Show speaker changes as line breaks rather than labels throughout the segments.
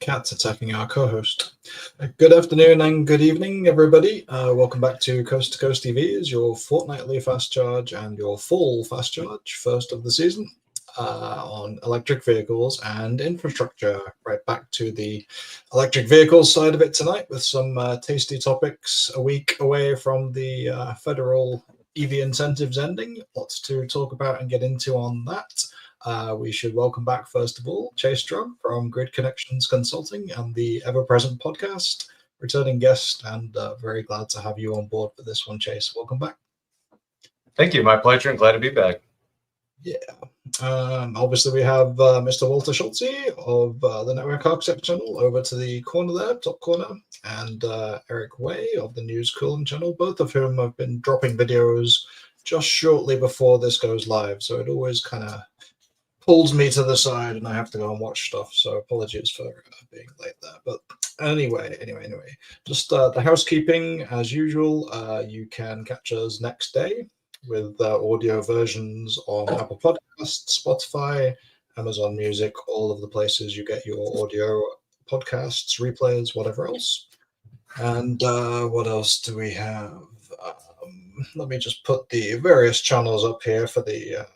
Cat's attacking our co-host. Good afternoon and good evening, everybody. Welcome back to Coast-to-Coast EVs, your fortnightly fast charge and your full fast charge, first of the season, on electric vehicles and infrastructure. Right back to the electric vehicles side of it tonight with some tasty topics a week away from the federal EV incentives ending. Lots to talk about and get into on that. We should welcome back, first of all, Chase Drum from Grid Connections Consulting and the ever-present podcast, returning guest, and very glad to have you on board for this one, Chase. Welcome back.
Thank you. My pleasure, and glad to be back.
Yeah. Obviously, we have Mr. Walter Schultze of the Network Architect channel over to the corner there, top corner, and Eric Way of the News Cooling channel, both of whom have been dropping videos just shortly before this goes live. So it always kind of pulls me to the side and I have to go and watch stuff. So apologies for being late there. But anyway, just the housekeeping as usual. You can catch us next day with audio versions on Apple Podcasts, Spotify, Amazon Music, all of the places you get your audio podcasts, replays, whatever else. And what else do we have? Let me just put the various channels up here for the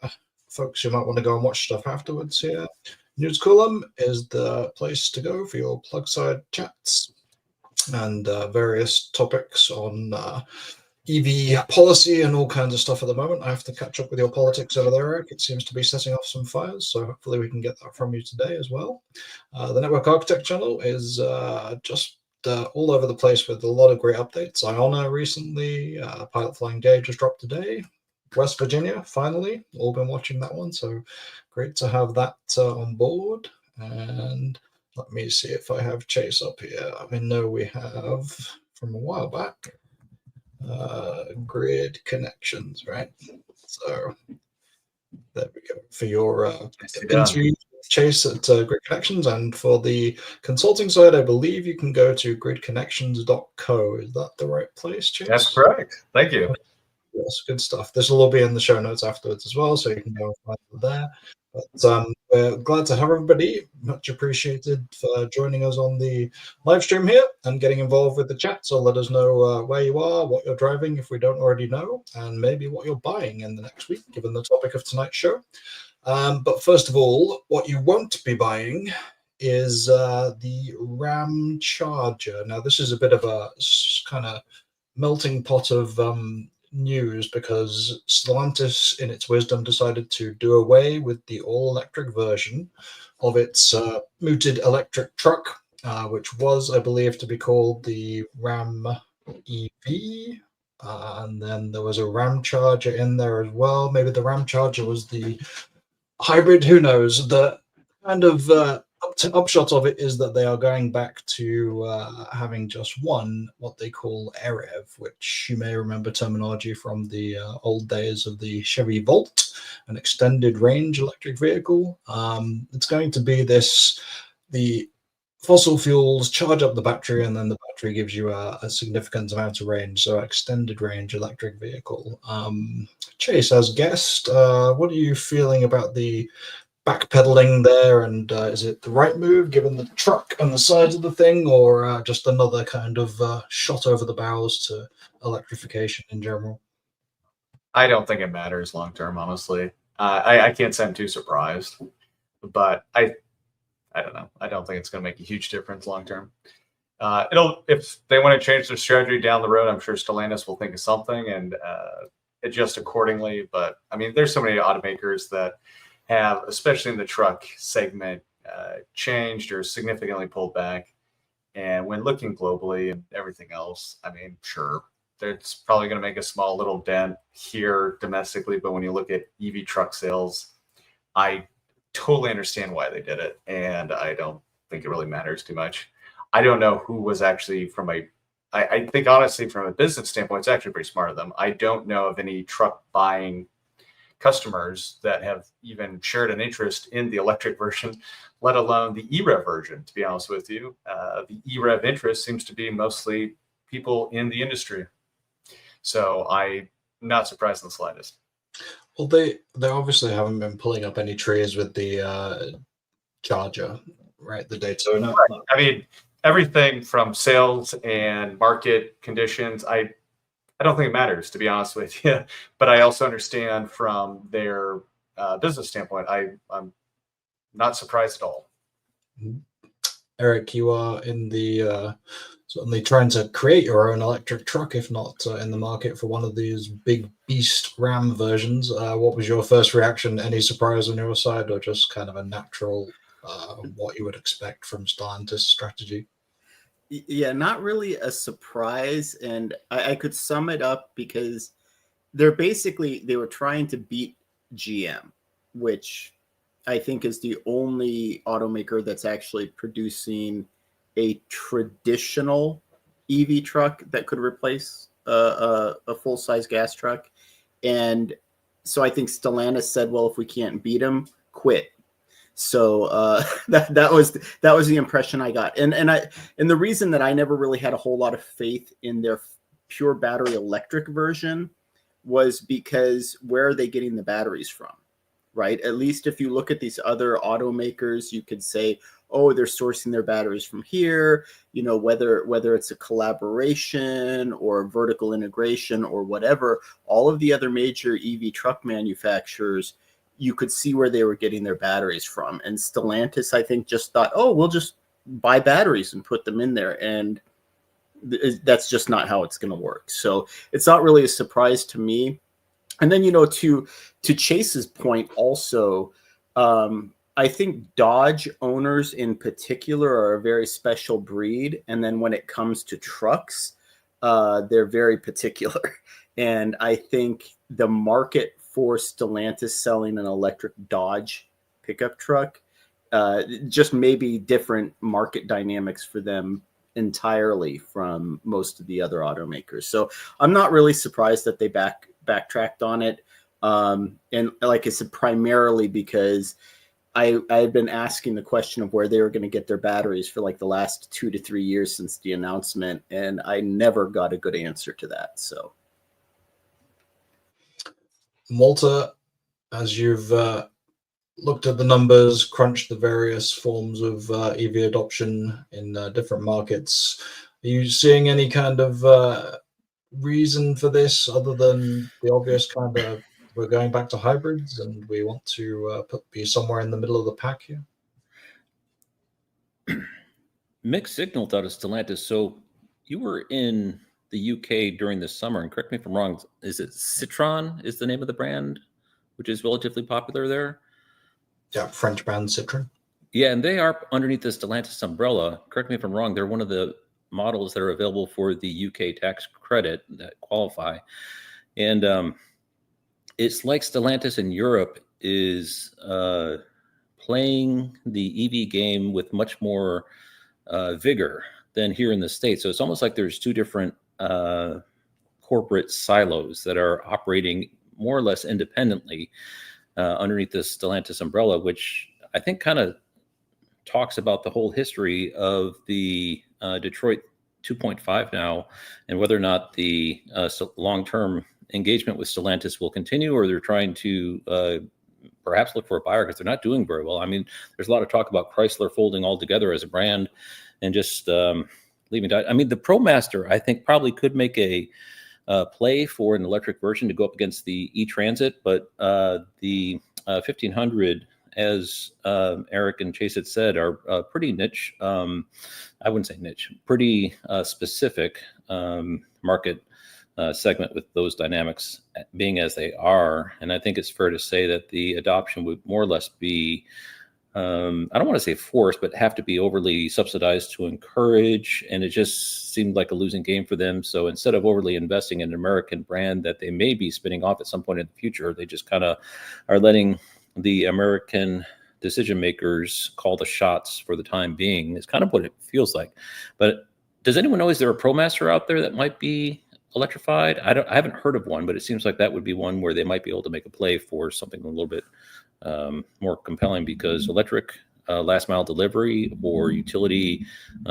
folks who might want to go and watch stuff afterwards here. News Column is the place to go for your plug side chats and various topics on EV policy and all kinds of stuff at the moment. I have to catch up with your politics over there, Eric. It seems to be setting off some fires, so hopefully we can get that from you today as well. The Network Architect channel is just all over the place with a lot of great updates. Iona recently, Pilot Flying Day just dropped today. West Virginia, finally, all been watching that one, so great to have that on board. And let me see if I have Chase up here. I know we have from a while back Grid Connections, right? So there we go for your interview, Chase at Grid Connections, and for the consulting side, I believe you can go to gridconnections.co. Is that the right place, Chase?
That's correct. Thank you.
Yes, good stuff. This will all be in the show notes afterwards as well, so you can go and find it there. But we're glad to have everybody. Much appreciated for joining us on the live stream here and getting involved with the chat. So let us know where you are, what you're driving if we don't already know, and maybe what you're buying in the next week, given the topic of tonight's show. But first of all, what you won't be buying is the Ram Charger. Now, this is a bit of a kind of melting pot of news because Stellantis, in its wisdom, decided to do away with the all-electric version of its mooted electric truck, which was, I believe, to be called the Ram EV. And then there was a Ram Charger in there as well. Maybe the Ram Charger was the hybrid, who knows? The kind of upshot of it is that they are going back to having just one, what they call EREV, which you may remember terminology from the old days of the Chevy Volt, an extended range electric vehicle. It's going to be the fossil fuels charge up the battery, and then the battery gives you a significant amount of range, so extended range electric vehicle. Chase, as guest, what are you feeling about the backpedaling there, and is it the right move given the truck and the size of the thing, or just another kind of shot over the bows to electrification in general?
I don't think it matters long term, honestly. I can't say I'm too surprised, but I don't know. I don't think it's going to make a huge difference long term. If they want to change their strategy down the road, I'm sure Stellantis will think of something and adjust accordingly. But I mean, there's so many automakers that have, especially in the truck segment, changed or significantly pulled back. And when looking globally and everything else, I mean, sure, it's probably going to make a small little dent here domestically. But when you look at EV truck sales, I totally understand why they did it. And I don't think it really matters too much. I don't know who was actually I think honestly, from a business standpoint, it's actually pretty smart of them. I don't know of any truck buying customers that have even shared an interest in the electric version, let alone the EREV version, to be honest with you. The EREV interest seems to be mostly people in the industry. So I'm not surprised in the slightest.
Well, they obviously haven't been pulling up any trees with the Charger. Right, the Daytona.
Right. I mean, everything from sales and market conditions, I don't think it matters, to be honest with you. But I also understand from their business standpoint, I'm not surprised at all.
Eric, you are in the certainly trying to create your own electric truck, if not in the market for one of these big beast Ram versions. What was your first reaction? Any surprise on your side, or just kind of a natural what you would expect from Stellantis strategy?
Yeah, not really a surprise. And I could sum it up because they were trying to beat GM, which I think is the only automaker that's actually producing a traditional EV truck that could replace a full-size gas truck. And so I think Stellantis said, well, if we can't beat them, quit. So that was the impression I got. And the reason that I never really had a whole lot of faith in their pure battery electric version was because where are they getting the batteries from? Right? At least if you look at these other automakers, you could say, oh, they're sourcing their batteries from here, you know, whether it's a collaboration or vertical integration or whatever. All of the other major EV truck manufacturers, you could see where they were getting their batteries from. And Stellantis, I think, just thought, oh, we'll just buy batteries and put them in there. And that's just not how it's going to work. So it's not really a surprise to me. And then, you know, to Chase's point also, I think Dodge owners in particular are a very special breed. And then when it comes to trucks, they're very particular. And I think the market for Stellantis selling an electric Dodge pickup truck, just maybe different market dynamics for them entirely from most of the other automakers. So I'm not really surprised that they backtracked on it. And like I said, primarily because I had been asking the question of where they were going to get their batteries for like the last 2 to 3 years since the announcement, and I never got a good answer to that. So,
Malta, as you've looked at the numbers, crunched the various forms of EV adoption in different markets, are you seeing any kind of reason for this other than the obvious kind of we're going back to hybrids and we want to be somewhere in the middle of the pack here?
Mixed signals out of Stellantis. So you were in the UK during the summer, and correct me if I'm wrong, is it Citroën is the name of the brand, which is relatively popular there?
Yeah, French brand Citroën.
Yeah, and they are underneath the Stellantis umbrella. Correct me if I'm wrong, they're one of the models that are available for the UK tax credit that qualify. And it's like Stellantis in Europe is playing the EV game with much more vigor than here in the States. So it's almost like there's two different corporate silos that are operating more or less independently underneath this Stellantis umbrella, which I think kind of talks about the whole history of the Detroit 2.5 now, and whether or not the long-term engagement with Stellantis will continue, or they're trying to perhaps look for a buyer because they're not doing very well. I mean, there's a lot of talk about Chrysler folding altogether as a brand and just leaving. I mean, the ProMaster, I think, probably could make a play for an electric version to go up against the e-Transit, but the 1500, as Eric and Chase had said, are pretty niche. I wouldn't say niche, pretty specific market segment with those dynamics being as they are. And I think it's fair to say that the adoption would more or less be, I don't want to say forced, but have to be overly subsidized to encourage. And it just seemed like a losing game for them. So instead of overly investing in an American brand that they may be spinning off at some point in the future, they just kind of are letting the American decision makers call the shots for the time being. Is kind of what it feels like. But does anyone know, is there a ProMaster out there that might be electrified? I haven't heard of one, but it seems like that would be one where they might be able to make a play for something a little bit more compelling, because electric last mile delivery or utility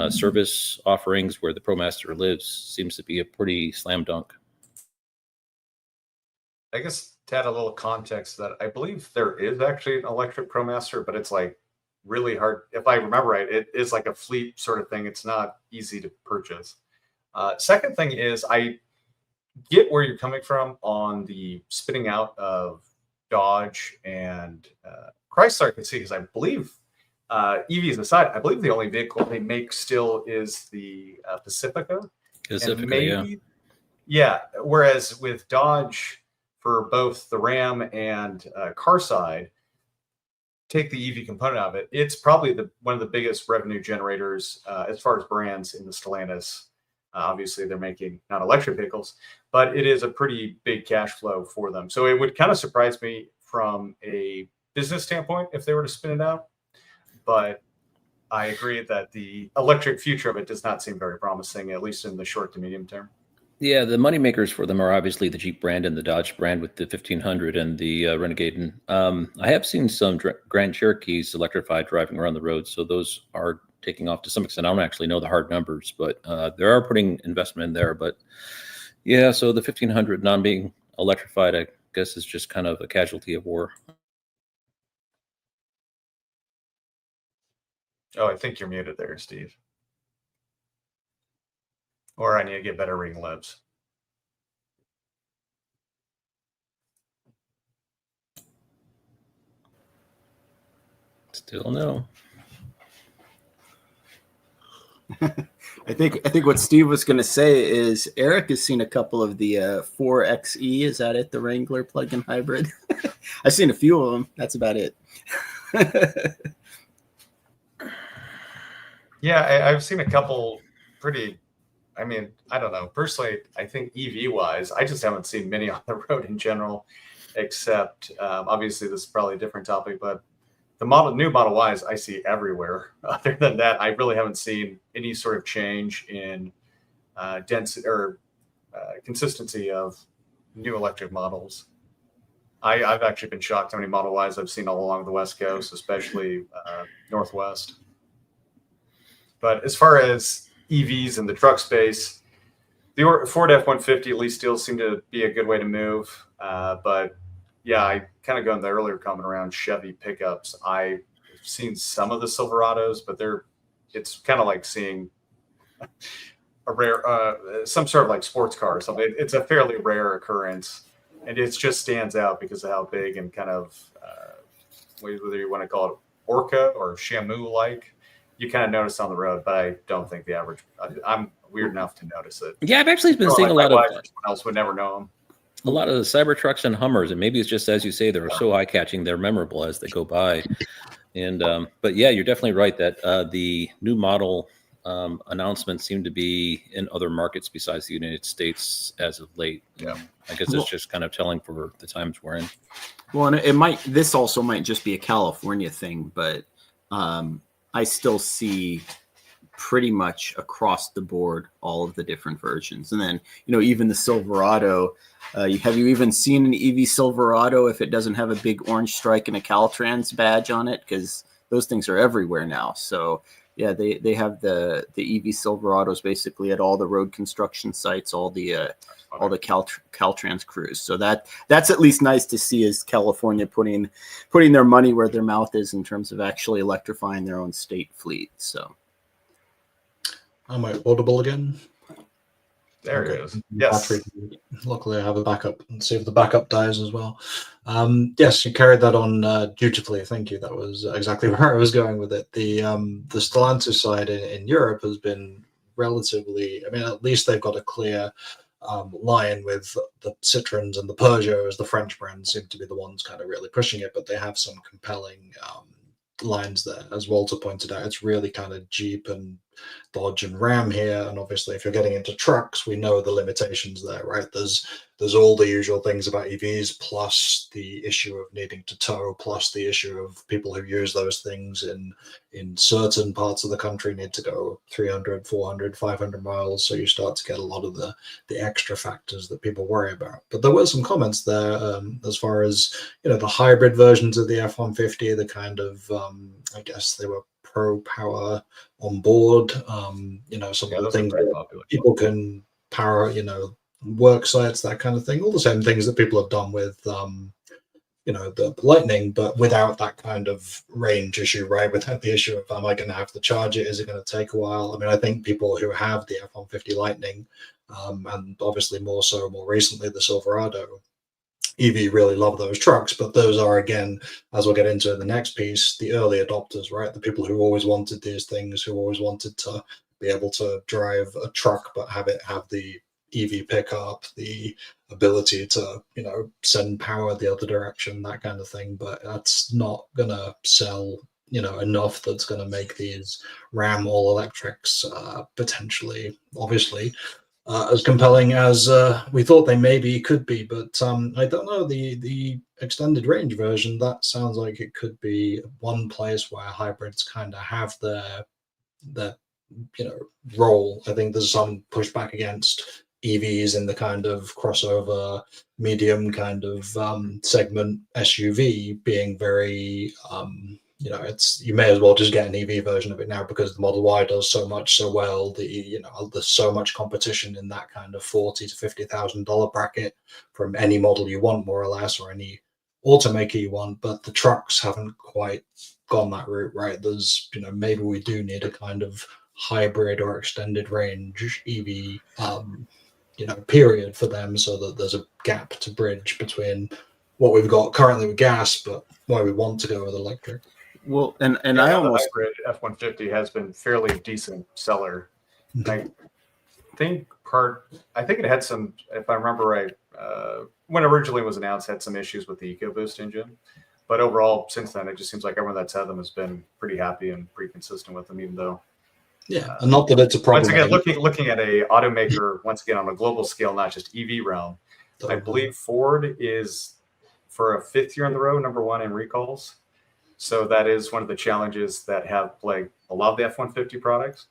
service offerings where the ProMaster lives seems to be a pretty slam dunk.
I guess to add a little context, that I believe there is actually an electric ProMaster, but it's like really hard. If I remember right, it is like a fleet sort of thing. It's not easy to purchase. Second thing is, I get where you're coming from on the spinning out of Dodge and Chrysler. I can see, because I believe EVs aside, I believe the only vehicle they make still is the Pacifica.
Pacifica,
and maybe, yeah. Whereas with Dodge, for both the Ram and car side, take the EV component of it, it's probably one of the biggest revenue generators as far as brands in the Stellantis. Obviously, they're making not electric vehicles, but it is a pretty big cash flow for them. So it would kind of surprise me from a business standpoint if they were to spin it out. But I agree that the electric future of it does not seem very promising, at least in the short to medium term.
Yeah, the money makers for them are obviously the Jeep brand and the Dodge brand with the 1500 and the Renegade. I have seen some Grand Cherokees electrified driving around the road, so those are taking off to some extent. I don't actually know the hard numbers, but they are putting investment in there. But yeah, so the 1500 non being electrified, I guess, is just kind of a casualty of war.
Oh, I think you're muted there, Steve. Or I need to get better reading lips.
Still no.
I think what Steve was going to say is Eric has seen a couple of the 4xe. Is that it? The Wrangler plug-in hybrid. I've seen a few of them. That's about it.
Yeah, I've seen a couple pretty. I mean, I don't know. Personally, I think EV-wise, I just haven't seen many on the road in general, except obviously this is probably a different topic, but the new Model Ys I see everywhere. Other than that, I really haven't seen any sort of change in density or consistency of new electric models. I've actually been shocked how many Model Ys I've seen all along the West Coast, especially Northwest. But as far as EVs in the truck space, the Ford F-150 at least still seem to be a good way to move. But yeah, I kind of go in the earlier comment around Chevy pickups. I've seen some of the Silverados, but it's kind of like seeing a rare, some sort of like sports car or something. It's a fairly rare occurrence, and it just stands out because of how big and kind of, whether you want to call it Orca or Shamu-like, you kind of notice on the road, but I don't think the average, I'm weird enough to notice it.
Yeah, I've actually been seeing a lot of,
someone else would never know them.
A lot of the Cybertrucks and Hummers, and maybe it's just as you say, they're so eye-catching, they're memorable as they go by. And but yeah, you're definitely right that the new model announcements seem to be in other markets besides the United States as of late.
Yeah,
I guess it's just kind of telling for the times we're in.
Well, and this also might just be a California thing, but I still see pretty much across the board all of the different versions. And then, even the Silverado, have you even seen an EV Silverado if it doesn't have a big orange strike and a Caltrans badge on it? Because those things are everywhere now. So yeah, they have the EV Silverados basically at all the road construction sites, all the Caltrans crews. So that's at least nice to see, is California putting their money where their mouth is in terms of actually electrifying their own state fleet. So
am I audible again?
There it is. Yes.
Luckily, I have a backup, and see if the backup dies as well. Yes, you carried that on dutifully. Thank you. That was exactly where I was going with it. The Stellantis side in Europe has been relatively. I mean, at least they've got a clear line with the Citroens and the Peugeot, as the French brands seem to be the ones kind of really pushing it. But they have some compelling lines there, as Walter pointed out. It's really kind of Jeep and Dodge and Ram here, and obviously if you're getting into trucks, we know the limitations there, right? There's all the usual things about EVs, plus the issue of needing to tow, plus the issue of people who use those things in certain parts of the country need to go 300, 400, 500 miles, so you start to get a lot of the extra factors that people worry about. But there were some comments there as far as the hybrid versions of the F-150, the kind of I guess they were pro power on board, some of the things that people can power, work sites, that kind of thing, all the same things that people have done with the Lightning, but without that kind of range issue, right? Without the issue of, am I going to have to charge it? Is it going to take a while? I mean, I think people who have the F-150 Lightning, and obviously more recently the Silverado EV, really love those trucks. But those are, again, as we'll get into in the next piece, the early adopters, right? The people who always wanted these things, who always wanted to be able to drive a truck but have it have the EV pickup, the ability to send power the other direction, that kind of thing. But that's not gonna sell enough that's gonna make these Ram all electrics potentially, obviously, as compelling as we thought they maybe could be. But I don't know, the extended range version, that sounds like it could be one place where hybrids kind of have their role. I think there's some pushback against EVs in the kind of crossover medium kind of segment SUV being very it's, you may as well just get an EV version of it now, because the Model Y does so well. There's so much competition in that kind of $40,000 to $50,000 bracket from any model you want, more or less, or any automaker you want. But the trucks haven't quite gone that route, right? There's maybe we do need a kind of hybrid or extended range EV period for them, so that there's a gap to bridge between what we've got currently with gas, but why we want to go with electric.
Well, and I almost,
the hybrid F-150 has been fairly decent seller. I think it had some, if I remember right, when it originally was announced, had some issues with the EcoBoost engine. But overall, since then, it just seems like everyone that's had them has been pretty happy and pretty consistent with them, even though.
Yeah, and not that it's a problem.
Once again, looking at a automaker, once again on a global scale, not just EV realm, I believe Ford is, for a 5th year in the row, #1 in recalls. So that is one of the challenges that have plagued a lot of the F-150 products,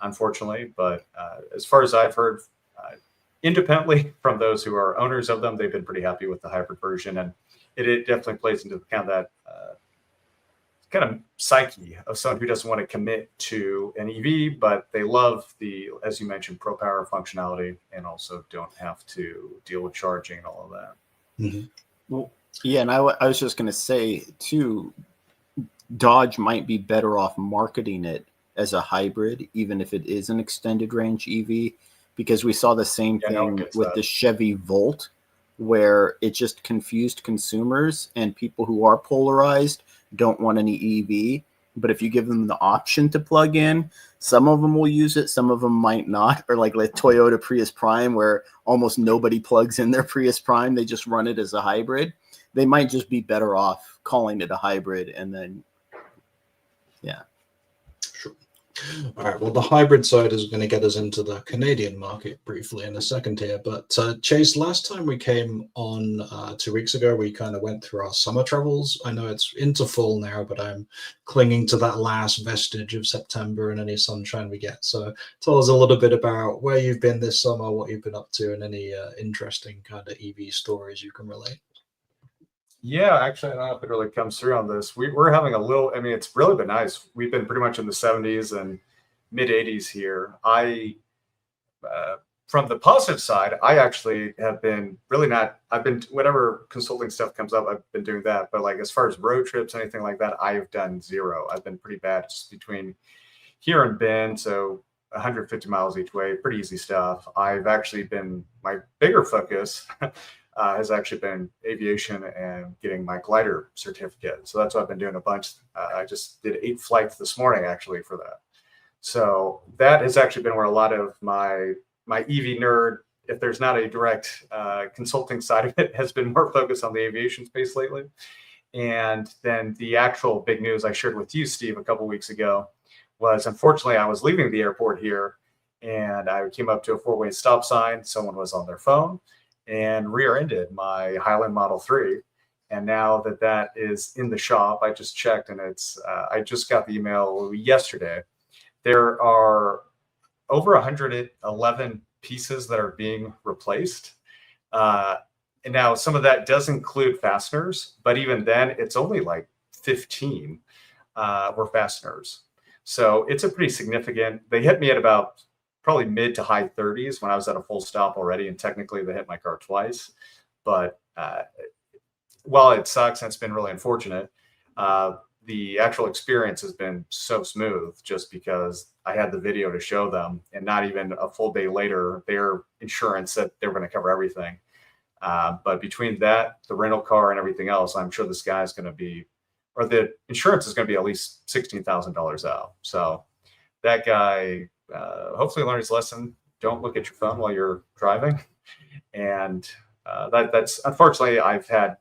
unfortunately. But as far as I've heard, independently from those who are owners of them, they've been pretty happy with the hybrid version, and it definitely plays into kind of that kind of psyche of someone who doesn't want to commit to an EV, but they love the, as you mentioned, pro power functionality, and also don't have to deal with charging and all of that.
Mm-hmm.
Well, yeah, and I was just going to say too, Dodge might be better off marketing it as a hybrid, even if it is an extended range EV, because we saw the same thing with the Chevy Volt, where it just confused consumers, and people who are polarized don't want any EV. But if you give them the option to plug in, some of them will use it, some of them might not. Or like Toyota Prius Prime, where almost nobody plugs in their Prius Prime, they just run it as a hybrid. They might just be better off calling it a hybrid, and then
All right, well, the hybrid side is going to get us into the Canadian market briefly in a second here. But Chase, last time we came on 2 weeks ago, we kind of went through our summer travels. I know it's into fall now, but I'm clinging to that last vestige of September and any sunshine we get. So tell us a little bit about where you've been this summer, what you've been up to, and any interesting kind of EV stories you can relate.
Yeah, actually, I don't know if it really comes through on this. We're having a little, I mean, it's really been nice. We've been pretty much in the 70s and mid 80s here. From the positive side, I actually have been really not, I've been, whatever consulting stuff comes up, I've been doing that. But like, as far as road trips, anything like that, I've done zero. I've been pretty bad just between here and Bend. So 150 miles each way, pretty easy stuff. I've actually been, my bigger focus has actually been aviation and getting my glider certificate. So that's what I've been doing a bunch. I just did 8 flights this morning actually for that. So that has actually been where a lot of my EV nerd, if there's not a direct consulting side of it, has been more focused on the aviation space lately. And then the actual big news I shared with you, Steve, a couple of weeks ago was, unfortunately, I was leaving the airport here and I came up to a 4-way stop sign. Someone was on their phone and rear-ended my Highland Model 3. And now that is in the shop, I just checked, and it's I just got the email yesterday. There are over 111 pieces that are being replaced. And now some of that does include fasteners, but even then it's only like 15 were fasteners. So it's a pretty significant, they hit me at about probably mid to high 30s when I was at a full stop already. And technically they hit my car twice, but while it sucks and it's been really unfortunate, the actual experience has been so smooth just because I had the video to show them, and not even a full day later, their insurance said they were going to cover everything. But between that, the rental car, and everything else, I'm sure this guy's going to be, or the insurance is going to be at least $16,000 out. So that guy hopefully learned his lesson. Don't look at your phone while you're driving. And that's unfortunately, I've had,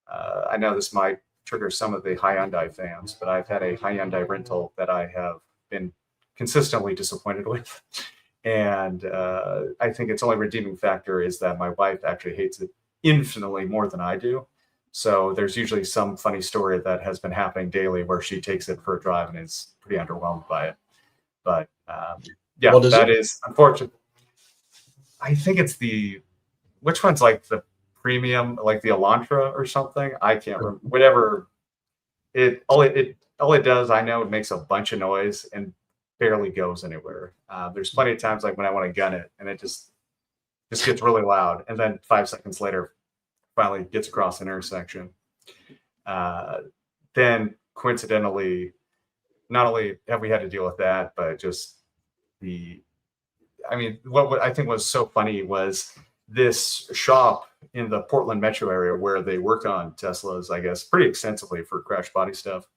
I know this might trigger some of the Hyundai fans, but I've had a Hyundai rental that I have been consistently disappointed with. And I think its only redeeming factor is that my wife actually hates it infinitely more than I do. So there's usually some funny story that has been happening daily where she takes it for a drive and is pretty underwhelmed by it. But yeah, that is unfortunate. I think it's which one's like the premium, like the Elantra or something? I can't remember. Whatever all it does, I know it makes a bunch of noise and barely goes anywhere. There's plenty of times like when I want to gun it and it just gets really loud, and then 5 seconds later finally gets across an intersection. Then coincidentally, not only have we had to deal with that, but just what I think was so funny was this shop in the Portland metro area where they work on Teslas, I guess, pretty extensively for crash body stuff.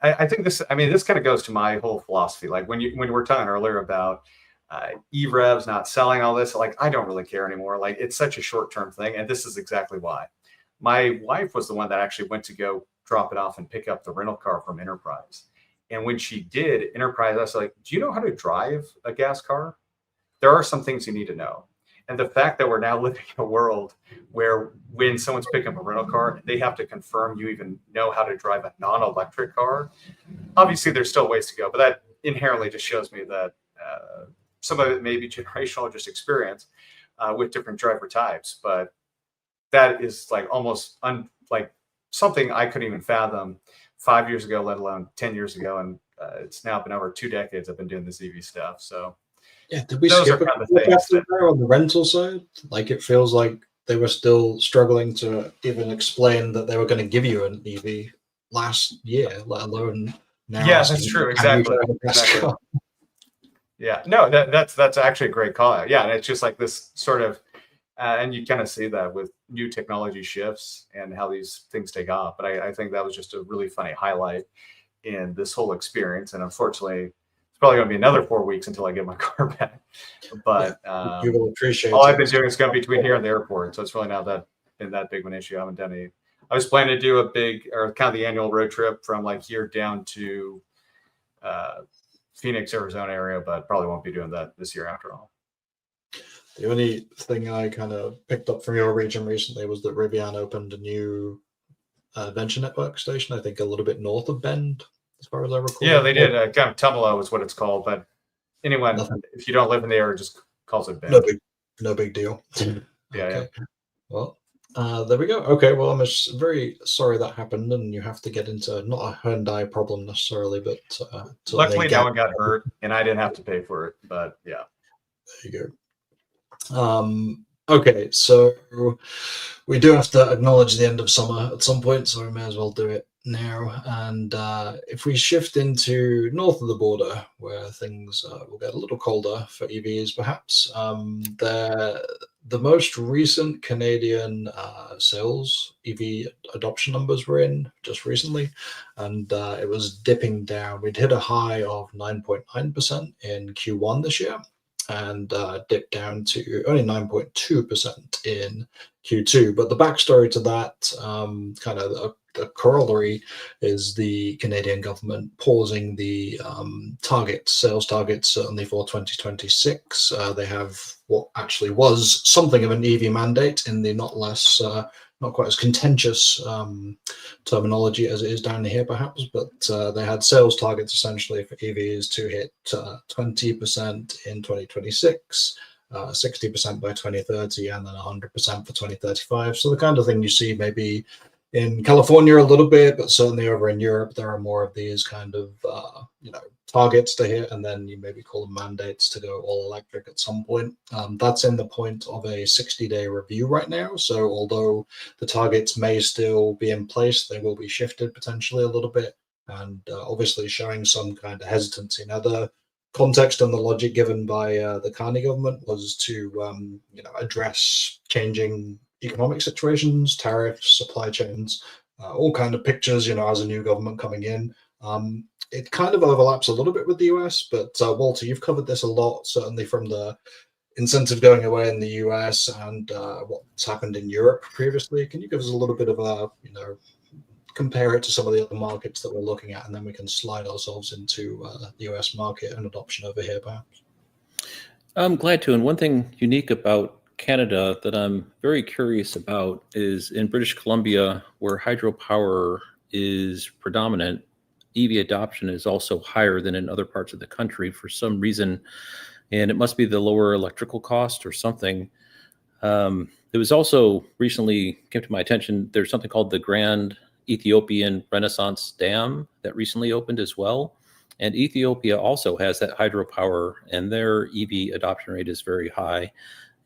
I think this kind of goes to my whole philosophy. Like when we were talking earlier about EREVs not selling all this, like I don't really care anymore. Like it's such a short-term thing. And this is exactly why. My wife was the one that actually went to go drop it off and pick up the rental car from Enterprise. And when she did, Enterprise, I was like, do you know how to drive a gas car? There are some things you need to know. And the fact that we're now living in a world where when someone's picking up a rental car, they have to confirm you even know how to drive a non-electric car. Obviously, there's still ways to go, but that inherently just shows me that some of it may be generational, just experience with different driver types. But that is like almost like something I couldn't even fathom 5 years ago, let alone 10 years ago. And it's now been over 2 decades I've been doing this EV stuff. So
yeah, did we skip a couple there on the rental side? Like it feels like they were still struggling to even explain that they were going to give you an EV last year, let alone now.
Yeah, that's true. Exactly. Yeah, no, that's actually a great call out. Yeah, and it's just like this sort of, and you kind of see that with new technology shifts and how these things take off. But I think that was just a really funny highlight in this whole experience. And unfortunately, it's probably going to be another 4 weeks until I get my car back. But
you will appreciate
all I've been doing is going to be between here and the airport, so it's really not been that big of an issue. I haven't done any. I was planning to do a big, or kind of the annual road trip from like here down to Phoenix, Arizona area, but probably won't be doing that this year after all.
The only thing I kind of picked up from your region recently was that Rivian opened a new Venture Network station, I think a little bit north of Bend, as far as I recall.
Yeah, they did. Kind of Tumalo is what it's called, but anyone, if you don't live in the area, just calls it Bend.
No big deal.
Yeah,
okay. Yeah. Well, there we go. Okay, well, I'm very sorry that happened, and you have to get into not a Hyundai problem necessarily, but
luckily no one got hurt, and I didn't have to pay for it. But yeah,
there you go. Okay, so we do have to acknowledge the end of summer at some point, so we may as well do it now. And if we shift into north of the border, where things will get a little colder for EVs, perhaps, the most recent Canadian sales EV adoption numbers were in just recently, and it was dipping down. We'd hit a high of 9.9% in Q1 this year, and dipped down to only 9.2% in Q2. But the backstory to that, kind of the corollary, is the Canadian government pausing the sales targets, certainly for 2026. They have what actually was something of an EV mandate in the not quite as contentious terminology as it is down here, perhaps, but they had sales targets essentially for EVs to hit 20% in 2026, 60% by 2030, and then 100% for 2035. So the kind of thing you see maybe in California a little bit, but certainly over in Europe, there are more of these kind of, targets to hit, and then you maybe call them mandates to go all electric at some point. That's in the point of a 60-day review right now. So although the targets may still be in place, they will be shifted potentially a little bit, and obviously showing some kind of hesitancy. Now, the context and the logic given by the Carney government was to, address changing economic situations, tariffs, supply chains, all kind of pictures, as a new government coming in. It kind of overlaps a little bit with the US, but Walter, you've covered this a lot, certainly from the incentive going away in the US and what's happened in Europe previously. Can you give us a little bit of a, compare it to some of the other markets that we're looking at, and then we can slide ourselves into the US market and adoption over here, perhaps?
I'm glad to. And one thing unique about Canada that I'm very curious about is in British Columbia, where hydropower is predominant, EV adoption is also higher than in other parts of the country for some reason, and it must be the lower electrical cost or something. It was also recently came to my attention, there's something called the Grand Ethiopian Renaissance Dam that recently opened as well. And Ethiopia also has that hydropower, and their EV adoption rate is very high.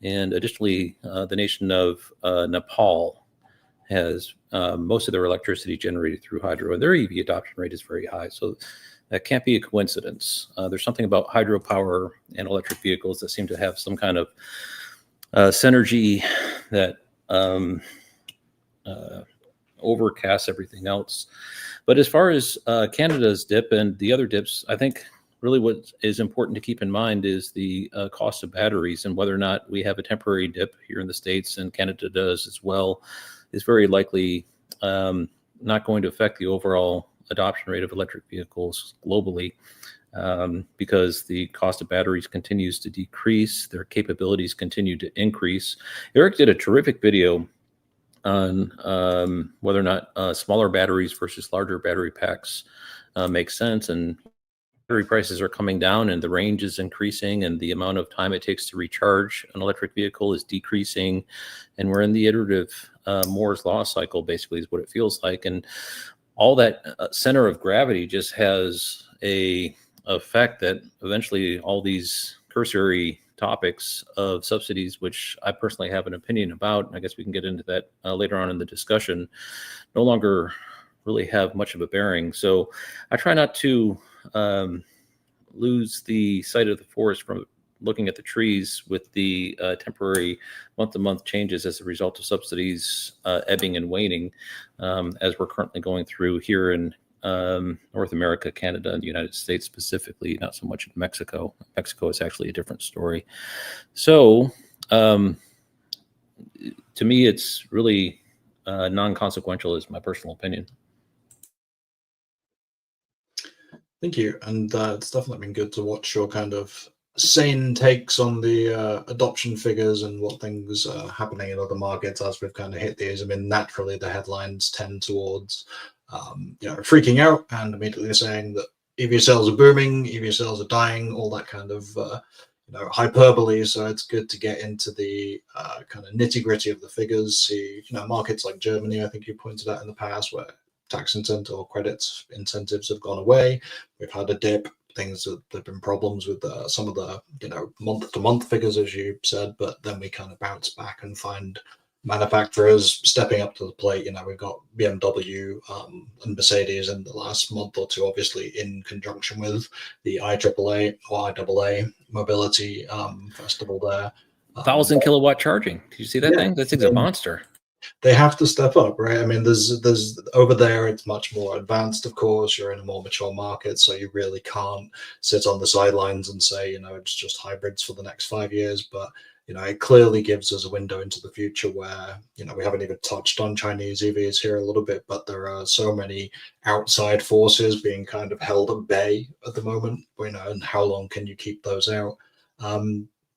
And additionally, the nation of Nepal has most of their electricity generated through hydro, and their EV adoption rate is very high. So that can't be a coincidence. There's something about hydropower and electric vehicles that seem to have some kind of synergy that overcasts everything else. But as far as Canada's dip and the other dips, I think really what is important to keep in mind is the cost of batteries, and whether or not we have a temporary dip here in the States, and Canada does as well, is very likely not going to affect the overall adoption rate of electric vehicles globally, because the cost of batteries continues to decrease, their capabilities continue to increase. Eric did a terrific video on whether or not smaller batteries versus larger battery packs make sense, and battery prices are coming down and the range is increasing and the amount of time it takes to recharge an electric vehicle is decreasing, and we're in the iterative Moore's law cycle, basically, is what it feels like. And all that center of gravity just has a effect that eventually all these cursory topics of subsidies, which I personally have an opinion about, and I guess we can get into that later on in the discussion, no longer really have much of a bearing. So I try not to lose the sight of the forest from looking at the trees with the temporary month-to-month changes as a result of subsidies ebbing and waning, as we're currently going through here in North America, Canada, and the United States specifically, not so much in Mexico. Mexico is actually a different story. So to me, it's really non-consequential, is my personal opinion.
Thank you. And it's definitely been good to watch your kind of sane takes on the adoption figures and what things are happening in other markets as we've kind of hit these. I mean, naturally, the headlines tend towards freaking out and immediately saying that EV sales are booming, EV sales are dying, all that kind of hyperbole. So it's good to get into the kind of nitty gritty of the figures. See, markets like Germany, I think you pointed out in the past, where tax incentive or credits incentives have gone away. We've had a dip. Things that there've been problems with some of the month-to-month figures, as you said, but then we kind of bounce back and find manufacturers stepping up to the plate. We've got BMW and Mercedes in the last month or two, obviously in conjunction with the IAAA or IAA mobility festival there.
1,000 kilowatt charging. Did you see that thing? That thing's a monster.
They have to step up, right? I mean, there's over there, it's much more advanced, of course. You're in a more mature market, so you really can't sit on the sidelines and say, it's just hybrids for the next 5 years. But it clearly gives us a window into the future where we haven't even touched on Chinese EVs here a little bit, but there are so many outside forces being kind of held at bay at the moment. And how long can you keep those out?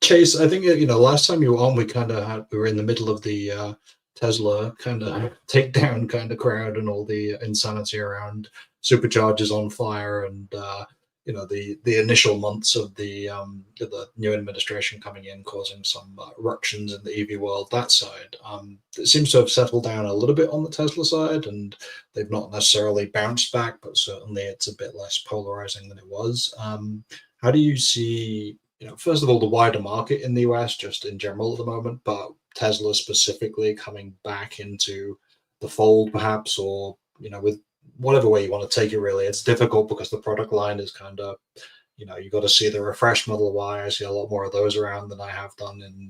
Chase, I think last time you were on, we were in the middle of the Tesla kind of takedown kind of crowd and all the insanity around superchargers on fire and the initial months of the new administration coming in, causing some ructions in the EV world. That side, it seems to have settled down a little bit on the Tesla side, and they've not necessarily bounced back, but certainly it's a bit less polarizing than it was. How do you see, first of all, the wider market in the US just in general at the moment, but Tesla specifically coming back into the fold, perhaps, or with whatever way you want to take it, really. It's difficult because the product line is kind of, you got to see the refresh Model Y. I see a lot more of those around than I have done in,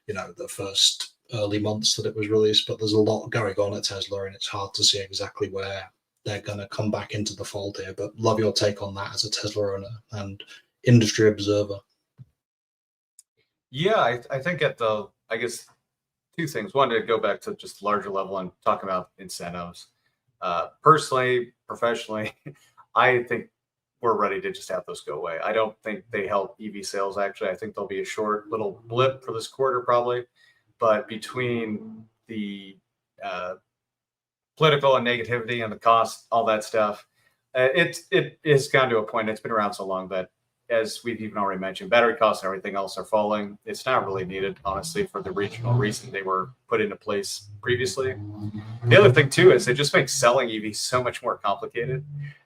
the first early months that it was released. But there's a lot going on at Tesla, and it's hard to see exactly where they're going to come back into the fold here. But love your take on that as a Tesla owner and industry observer.
Yeah, I think I guess two things. One, to go back to just larger level and talk about incentives. Personally, professionally, I think we're ready to just have those go away. I don't think they help EV sales, actually. I think there'll be a short little blip for this quarter, probably. But between the political and negativity and the cost, all that stuff, it has gone to a point. It's been around so long that, as we've even already mentioned, battery costs and everything else are falling. It's not really needed, honestly, for the regional reason they were put into place previously. The other thing, too, is it just makes selling EVs so much more complicated,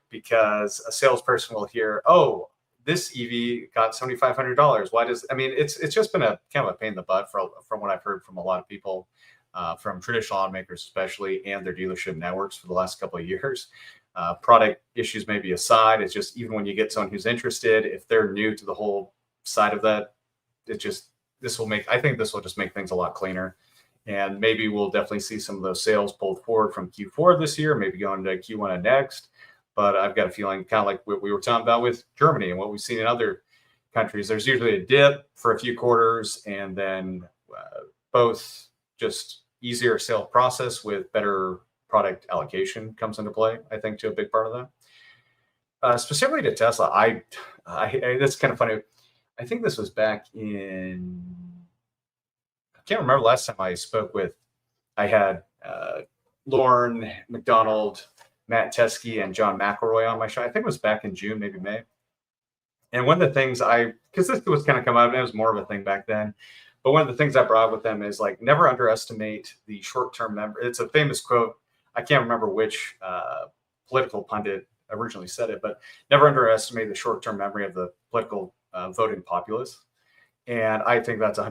because a salesperson will hear, oh, this EV got $7,500. Why does, it's just been a kind of a pain in the butt from what I've heard from a lot of people, from traditional automakers especially, and their dealership networks for the last couple of years. Product issues maybe aside, it's just, even when you get someone who's interested, if they're new to the whole side of that, I think this will just make things a lot cleaner. And maybe we'll definitely see some of those sales pulled forward from Q4 this year, maybe going into Q1 of next. But I've got a feeling, kind of like what we were talking about with Germany and what we've seen in other countries, there's usually a dip for a few quarters, and then both just easier sale process with better product allocation comes into play, I think, to a big part of that. Specifically to Tesla, I that's kind of funny. I think this was back in, I can't remember last time I spoke with, I had Lauren McDonald, Matt Teskey, and John McElroy on my show. I think it was back in June, maybe May. And one of the things because this was kind of come out, and it was more of a thing back then, but one of the things I brought up with them is, like, never underestimate the short-term memory. It's a famous quote. I can't remember which political pundit originally said it, but never underestimate the short-term memory of the political voting populace. And I think that's I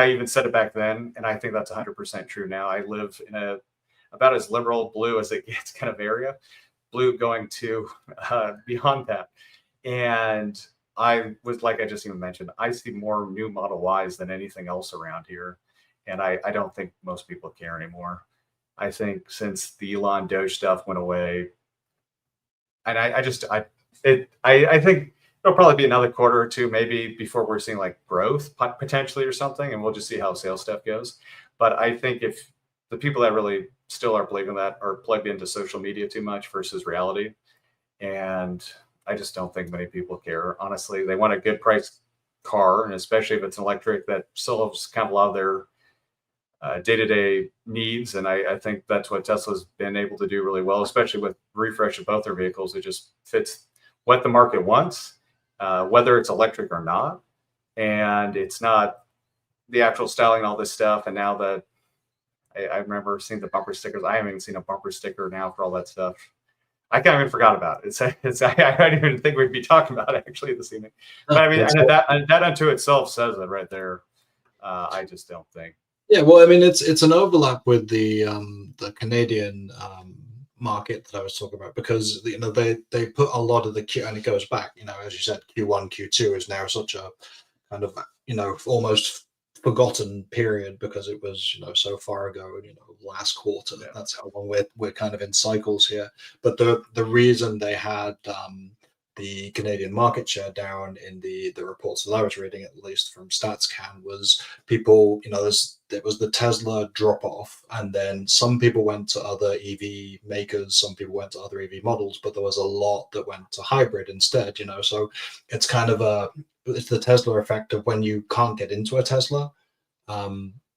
even said it back then, and I think that's 100% true now. I live in a about as liberal blue as it gets kind of area, blue going to beyond that. And I was, like I just even mentioned, I see more new Model Ys than anything else around here. And I don't think most people care anymore. I think since the Elon Doge stuff went away, and I think it'll probably be another quarter or two, maybe, before we're seeing like growth potentially or something, and we'll just see how sales stuff goes. But I think if the people that really still are believing that are plugged into social media too much versus reality, and I just don't think many people care. Honestly, they want a good price car, and especially if it's an electric that solves kind of a lot of their day-to-day needs. And I think that's what Tesla's been able to do really well, especially with refresh of both their vehicles. It just fits what the market wants, whether it's electric or not. And it's not the actual styling, all this stuff. And now that I remember seeing the bumper stickers, I haven't even seen a bumper sticker now for all that stuff. I kind of even forgot about it. I didn't even think we'd be talking about it actually this evening. But I mean, and that unto itself says it right there. I just don't think.
Yeah, well, I mean, it's an overlap with the Canadian market that I was talking about, because they put a lot of the Q, and it goes back, as you said, Q1, Q2 is now such a kind of almost forgotten period because it was so far ago, last quarter. Yeah. That's how long we're kind of in cycles here. But the reason they had the Canadian market share down in the reports that I was reading, at least from StatsCan, was people, it was the Tesla drop off, and then some people went to other EV makers, some people went to other EV models, but there was a lot that went to hybrid instead, so it's kind of it's the Tesla effect of when you can't get into a Tesla,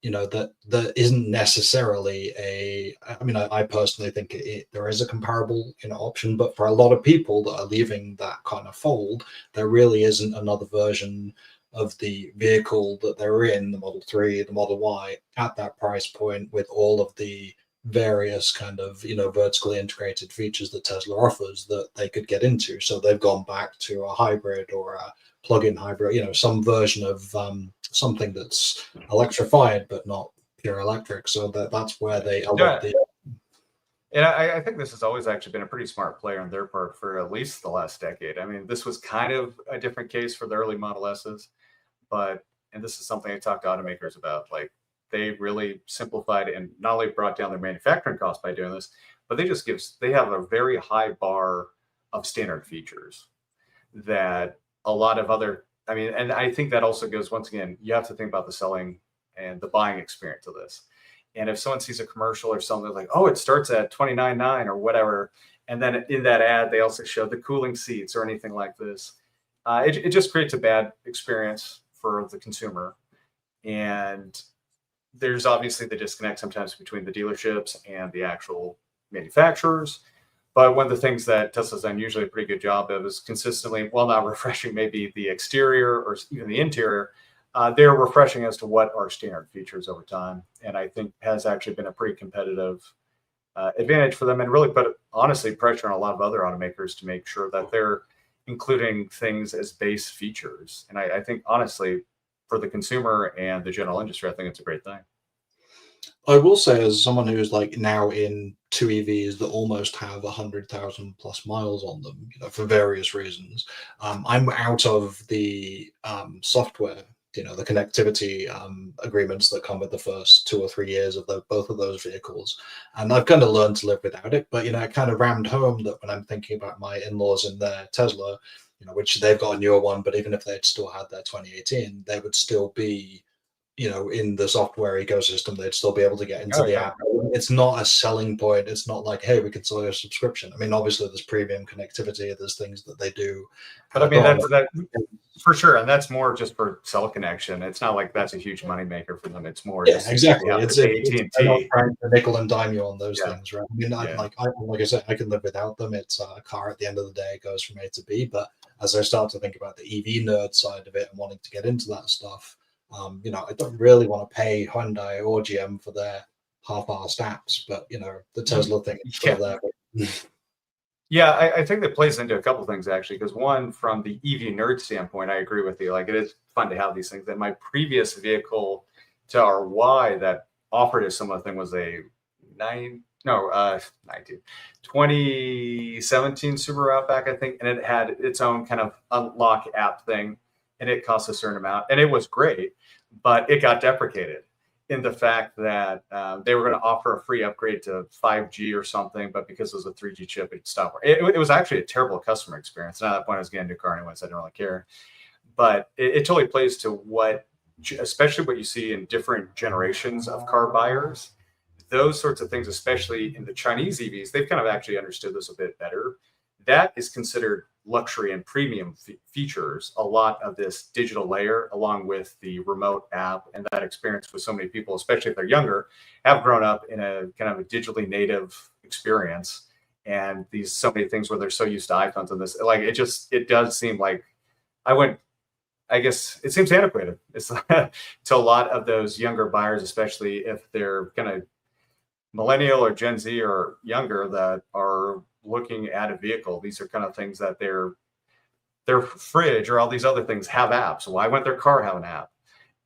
that isn't necessarily I mean, I personally think there is a comparable option, but for a lot of people that are leaving that kind of fold, there really isn't another version of the vehicle that they're in, the Model 3, the Model Y, at that price point with all of the various kind of vertically integrated features that Tesla offers that they could get into. So they've gone back to a hybrid or a plug-in hybrid, some version of something that's electrified but not pure electric. So that's where they
And I think this has always actually been a pretty smart play on their part for at least the last decade. I mean, this was kind of a different case for the early Model S's, and this is something I talked to automakers about. Like, they really simplified and not only brought down their manufacturing costs by doing this, but they have a very high bar of standard features that a lot of other, I mean, and I think that also goes, once again, you have to think about the selling and the buying experience of this. And if someone sees a commercial or something like, oh, it starts at $29.9 or whatever, and then in that ad, they also show the cooling seats or anything like this, it just creates a bad experience for the consumer. And there's obviously the disconnect sometimes between the dealerships and the actual manufacturers. But one of the things that Tesla's done usually a pretty good job of is consistently, while not refreshing maybe the exterior or even the interior, they're refreshing as to what are standard features over time. And I think has actually been a pretty competitive advantage for them, and really put, honestly, pressure on a lot of other automakers to make sure that they're including things as base features. And I think, honestly, for the consumer and the general industry, I think it's a great thing.
I will say, as someone who's like now in 2 EVs that almost have 100,000 plus miles on them, for various reasons, I'm out of the software, the connectivity agreements that come with the first 2 or 3 years of both of those vehicles, and I've kind of learned to live without it. But it kind of rammed home that when I'm thinking about my in-laws in their Tesla, which they've got a newer one, but even if they'd still had their 2018, they would still be in the software ecosystem. They'd still be able to get into the app. It's not a selling point. It's not like, hey, we could sell you a subscription. I mean, obviously there's premium connectivity, there's things that they do,
but I mean, that for sure, and that's more just for cell connection. It's not like that's a huge money maker for them. It's more
exactly.
It's AT&T.
Not trying to nickel and dime you on those things, right? I mean, like I said, I can live without them. It's a car at the end of the day. It goes from A to B. But as I start to think about the EV nerd side of it and wanting to get into that stuff, I don't really want to pay Hyundai or GM for their half-assed apps, but the Tesla thing is still there.
Yeah, I think that plays into a couple of things, actually, because one, from the EV nerd standpoint, I agree with you. Like, it is fun to have these things. That my previous vehicle to our Y that offered a similar thing was a 2017 Subaru Outback, I think, and it had its own kind of unlock app thing, and it cost a certain amount, and it was great, but it got deprecated in the fact that they were going to offer a free upgrade to 5G or something, but because it was a 3G chip, it stopped. It was actually a terrible customer experience. And at that point, I was getting a new car anyway, so I didn't really care. But it totally plays to especially what you see in different generations of car buyers. Those sorts of things, especially in the Chinese EVs, they've kind of actually understood this a bit better. That is considered luxury and premium features, a lot of this digital layer, along with the remote app, and that experience with so many people, especially if they're younger, have grown up in a kind of a digitally native experience. And so many things where they're so used to iPhones and this, like, it does seem like I guess it seems antiquated. It's to a lot of those younger buyers, especially if they're kind of millennial or Gen Z or younger that are looking at a vehicle. These are kind of things that their fridge or all these other things have apps. Why wouldn't their car have an app?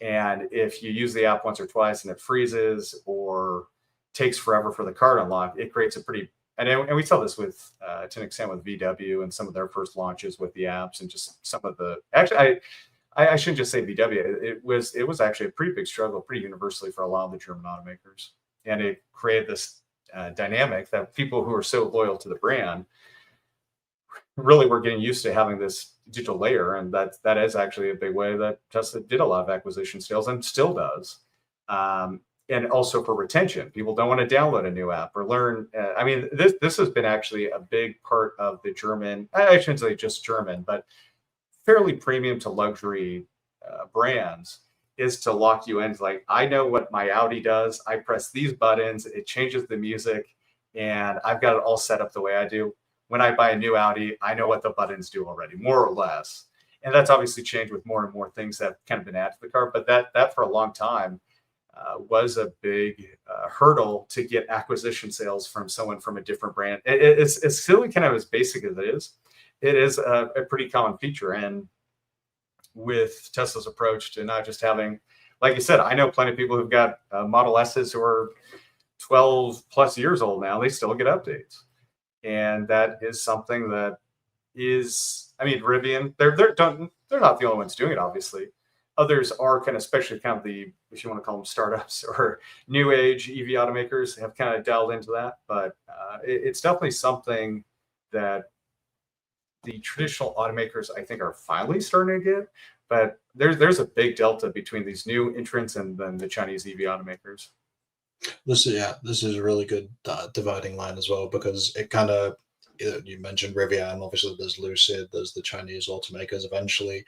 And if you use the app once or twice and it freezes or takes forever for the car to unlock, it creates a pretty, and we saw this with to an extent with VW and some of their first launches with the apps, and just some of the, actually, I shouldn't just say VW. It was actually a pretty big struggle, pretty universally, for a lot of the German automakers. And it created this dynamic that people who are so loyal to the brand really were getting used to having this digital layer. And that is actually a big way that Tesla did a lot of acquisition sales and still does. And also for retention, people don't want to download a new app or learn. I mean, this has been actually a big part of the German, I shouldn't say just German, but fairly premium to luxury brands, is to lock you in. It's like, I know what my Audi does. I press these buttons, it changes the music, and I've got it all set up the way I do. When I buy a new Audi, I know what the buttons do already, more or less. And that's obviously changed with more and more things that kind of been added to the car. But that for a long time was a big hurdle to get acquisition sales from someone from a different brand. It's still kind of as basic as it is a pretty common feature. And with Tesla's approach to not just having, like you said, I know plenty of people who've got Model S's who are 12 plus years old now. They still get updates. And that is something that is, I mean, Rivian, they're not the only ones doing it, obviously. Others are kind of, especially kind of the, if you want to call them startups or new age EV automakers, have kind of delved into that. But it's definitely something that the traditional automakers, I think, are finally starting to get. But there's a big delta between these new entrants and then the Chinese EV automakers.
This is a really good dividing line as well, because it kind of, you mentioned Rivian, obviously there's Lucid, there's the Chinese automakers eventually,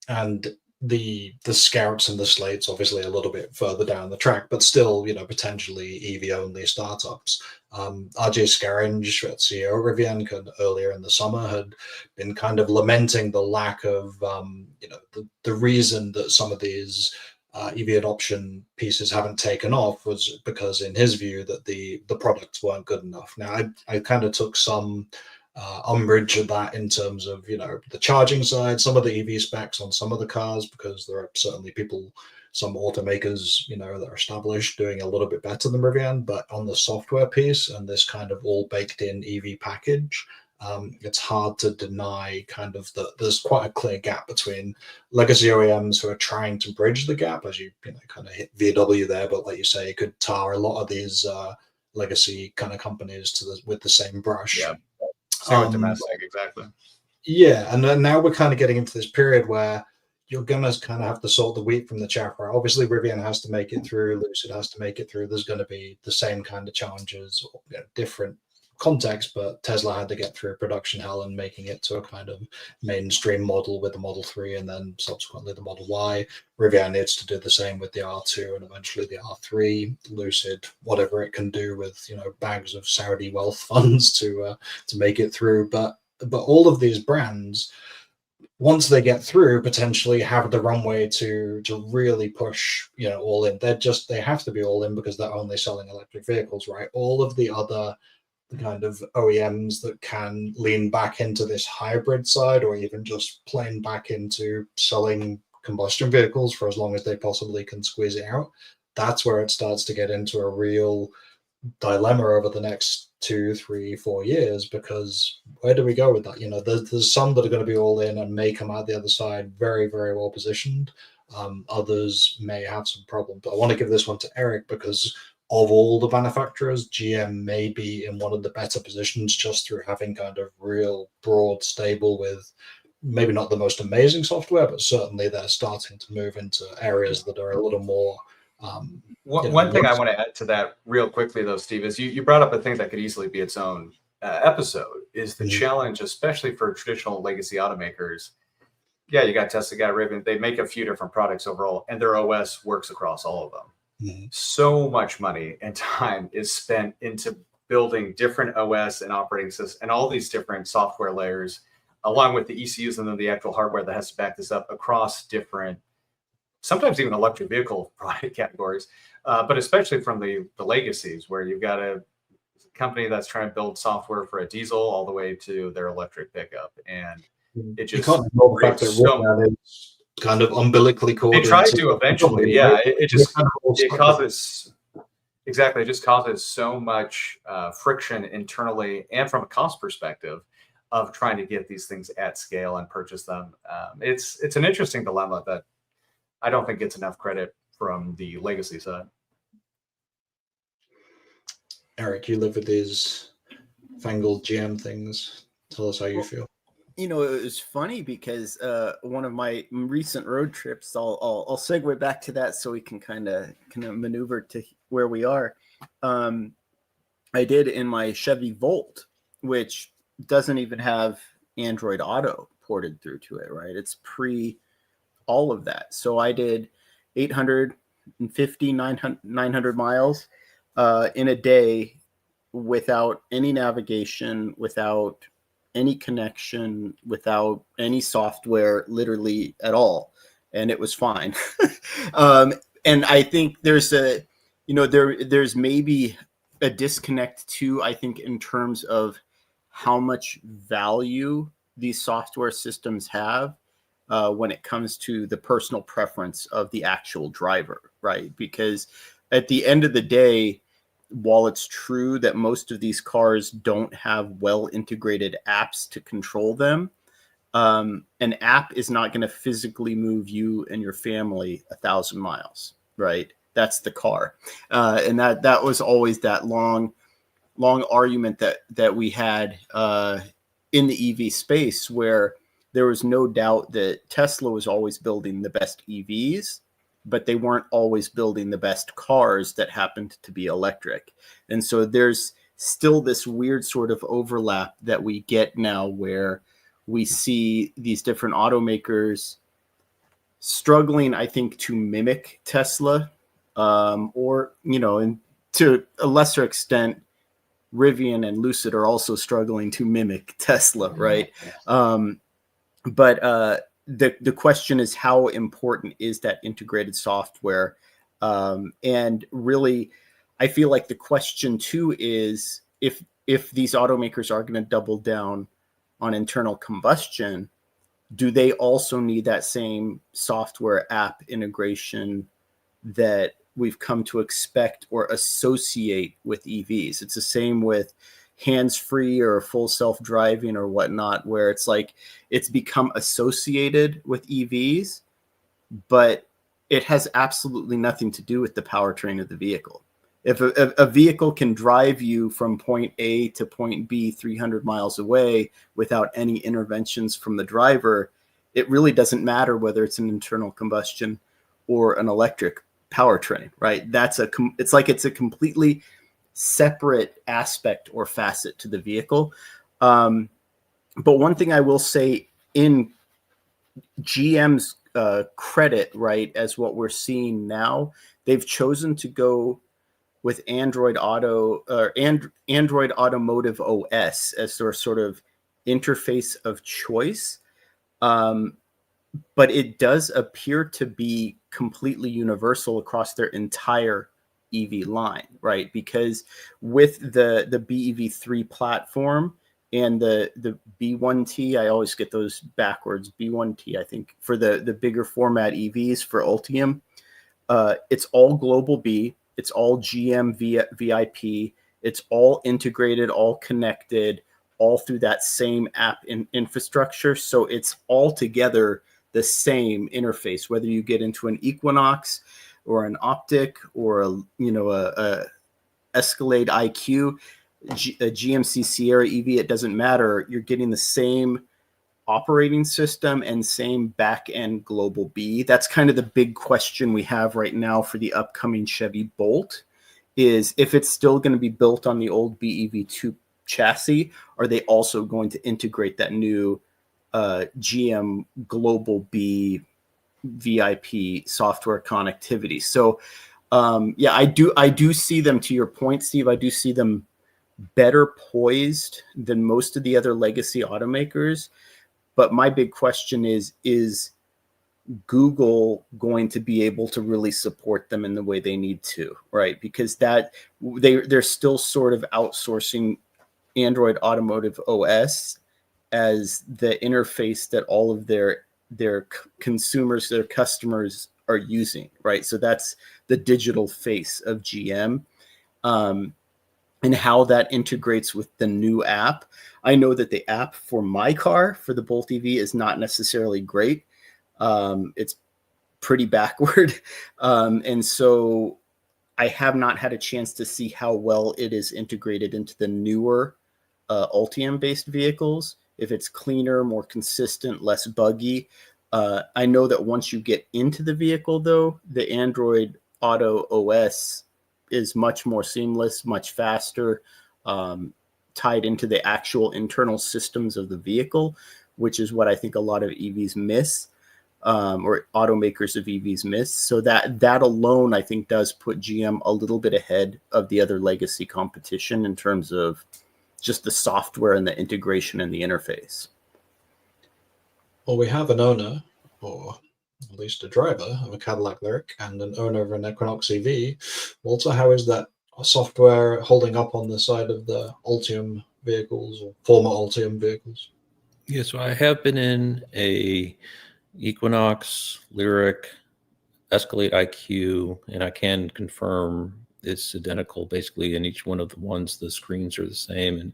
and the Scouts and the Slates obviously a little bit further down the track, but still, potentially EV only startups. RJ Scaringe, CEO of Rivian, earlier in the summer had been kind of lamenting the lack of the reason that some of these EV adoption pieces haven't taken off was because, in his view, that the products weren't good enough. Now, I kind of took some umbrage at that in terms of the charging side, some of the EV specs on some of the cars, because there are certainly people, some automakers, that are established, doing a little bit better than Rivian. But on the software piece and this kind of all baked in EV package, it's hard to deny kind of that there's quite a clear gap between legacy OEMs who are trying to bridge the gap, as you kind of hit VW there, but like you say, you could tar a lot of these legacy kind of companies with the same brush.
Yeah, zero domestic, exactly.
Yeah, and then now we're kind of getting into this period where you're gonna kind of have to sort the wheat from the chaff. Right? Obviously, Rivian has to make it through, Lucid has to make it through. There's going to be the same kind of challenges, different context, but Tesla had to get through production hell and making it to a kind of mainstream model with the Model 3 and then subsequently the Model Y. Rivian needs to do the same with the R2 and eventually the R3. Lucid, whatever it can do with bags of Saudi wealth funds to make it through. But all of these brands, once they get through, potentially have the runway to really push all in. They have to be all in because they're only selling electric vehicles, right? All of the other kind of OEMs that can lean back into this hybrid side, or even just plain back into selling combustion vehicles for as long as they possibly can squeeze it out, that's where it starts to get into a real dilemma over the next 2, 3, 4 years, because where do we go with that? There's some that are going to be all in and may come out the other side very, very well positioned. Others may have some problems. But I want to give this one to Eric, because of all the manufacturers, GM may be in one of the better positions just through having kind of real broad stable with maybe not the most amazing software, but certainly they're starting to move into areas that are a little more
one thing I want to add to that real quickly, though, Steve, is you brought up a thing that could easily be its own episode, is the challenge, especially for traditional legacy automakers. Yeah, you got Tesla, you got Rivian. They make a few different products overall, and their OS works across all of them. So much money and time is spent into building different OS and operating systems and all these different software layers, along with the ECUs and then the actual hardware that has to back this up across different, sometimes even electric vehicle product categories, but especially from the legacies, where you've got a company that's trying to build software for a diesel all the way to their electric pickup. And it just
kind of umbilically corded.
They try to eventually, yeah. It causes so much friction internally and from a cost perspective of trying to get these things at scale and purchase them. It's an interesting dilemma that I don't think gets enough credit from the legacy side.
Eric, you live with these fangled GM things. Tell us how you feel.
It was funny because one of my recent road trips, I'll segue back to that so we can kind of maneuver to where we are. I did in my Chevy Volt, which doesn't even have Android Auto ported through to it, right? It's pre all of that. So I did 850, 900 miles in a day without any navigation, without any connection, without any software, literally at all. And it was fine. And I think there's there's maybe a disconnect too, I think, in terms of how much value these software systems have when it comes to the personal preference of the actual driver, right? Because at the end of the day, while it's true that most of these cars don't have well integrated apps to control them, an app is not going to physically move you and your family 1,000 miles, right? That's the car. And that was always that long argument that we had in the EV space, where there was no doubt that Tesla was always building the best EVs, but they weren't always building the best cars that happened to be electric. And so there's still this weird sort of overlap that we get now, where we see these different automakers struggling, I think, to mimic Tesla, or, and to a lesser extent, Rivian and Lucid are also struggling to mimic Tesla, right? But the question is, how important is that integrated software? And really, I feel like the question too is, if these automakers are going to double down on internal combustion, do they also need that same software app integration that we've come to expect or associate with EVs? It's the same with hands-free or full self-driving or whatnot, where it's like it's become associated with EVs, but it has absolutely nothing to do with the powertrain of the vehicle. If a vehicle can drive you from point A to point B 300 miles away without any interventions from the driver, it really doesn't matter whether it's an internal combustion or an electric powertrain, right? It's a completely separate aspect or facet to the vehicle. But one thing I will say, in GM's credit, right, as what we're seeing now, they've chosen to go with Android Automotive OS as their sort of interface of choice. But it does appear to be completely universal across their entire EV line, right? Because with the BEV3 platform and the B1T, I always get those backwards, B1T, I think, for the bigger format EVs for Ultium, it's all global B, it's all GM VIP, it's all integrated, all connected, all through that same app infrastructure. So it's all together the same interface, whether you get into an Equinox or an Optic or a Escalade IQ, a GMC Sierra EV, it doesn't matter. You're getting the same operating system and same back-end global B. That's kind of the big question we have right now for the upcoming Chevy Bolt, is if it's still going to be built on the old BEV2 chassis, are they also going to integrate that new GM global B VIP software connectivity? So I do see them, to your point, Steve, I do see them better poised than most of the other legacy automakers. But my big question is Google going to be able to really support them in the way they need to, right? Because they're still sort of outsourcing Android Automotive OS as the interface that all of their consumers, their customers are using, right? So that's the digital face of GM. And how that integrates with the new app. I know that the app for my car, for the Bolt EV, is not necessarily great. It's pretty backward. And so I have not had a chance to see how well it is integrated into the newer Ultium-based vehicles. If it's cleaner, more consistent, less buggy. I know that once you get into the vehicle, though, the Android Auto OS is much more seamless, much faster, tied into the actual internal systems of the vehicle, which is what I think a lot of EVs miss. or automakers of EVs miss. So that alone, I think, does put GM a little bit ahead of the other legacy competition in terms of just the software and the integration and the interface.
Well, we have an owner, or at least a driver, of a Cadillac Lyriq and an owner of an Equinox EV. Walter, how is that software holding up on the side of the Ultium vehicles or former Ultium vehicles?
Yeah, so I have been in a Equinox, Lyriq, Escalade IQ, and I can confirm it's identical basically in each one of the ones. The screens are the same, and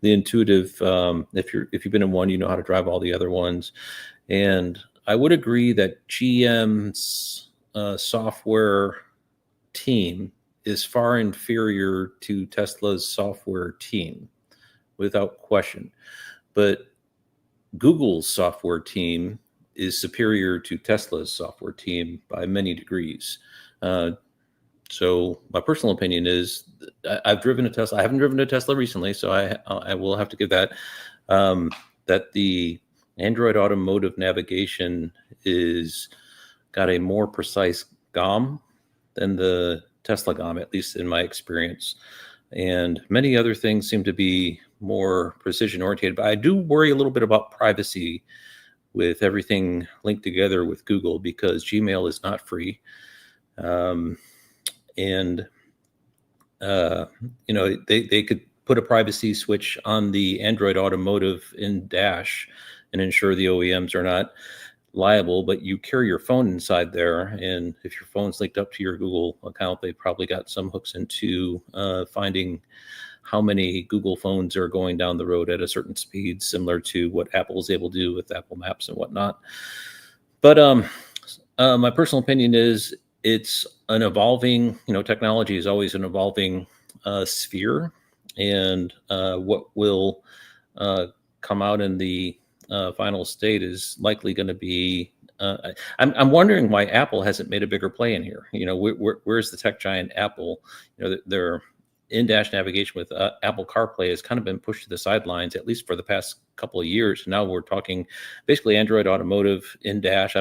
the intuitive. If you've been in one, you know how to drive all the other ones. And I would agree that GM's software team is far inferior to Tesla's software team, without question. But Google's software team is superior to Tesla's software team by many degrees. So my personal opinion is I've driven a Tesla. I haven't driven a Tesla recently, so I will have to give that that the Android Automotive navigation is got a more precise GOM than the Tesla GOM, at least in my experience. And many other things seem to be more precision oriented. But I do worry a little bit about privacy with everything linked together with Google, because Gmail is not free. They could put a privacy switch on the Android Automotive in Dash and ensure the OEMs are not liable, but you carry your phone inside there, and if your phone's linked up to your Google account, they probably got some hooks into finding how many Google phones are going down the road at a certain speed, similar to what Apple is able to do with Apple Maps and whatnot. But my personal opinion is it's an evolving, technology is always an evolving sphere, and what will come out in the final state is likely going to be. I'm wondering why Apple hasn't made a bigger play in here. Where's the tech giant Apple? Their in-dash navigation with Apple CarPlay has kind of been pushed to the sidelines, at least for the past couple of years. Now we're talking basically Android Automotive in-dash.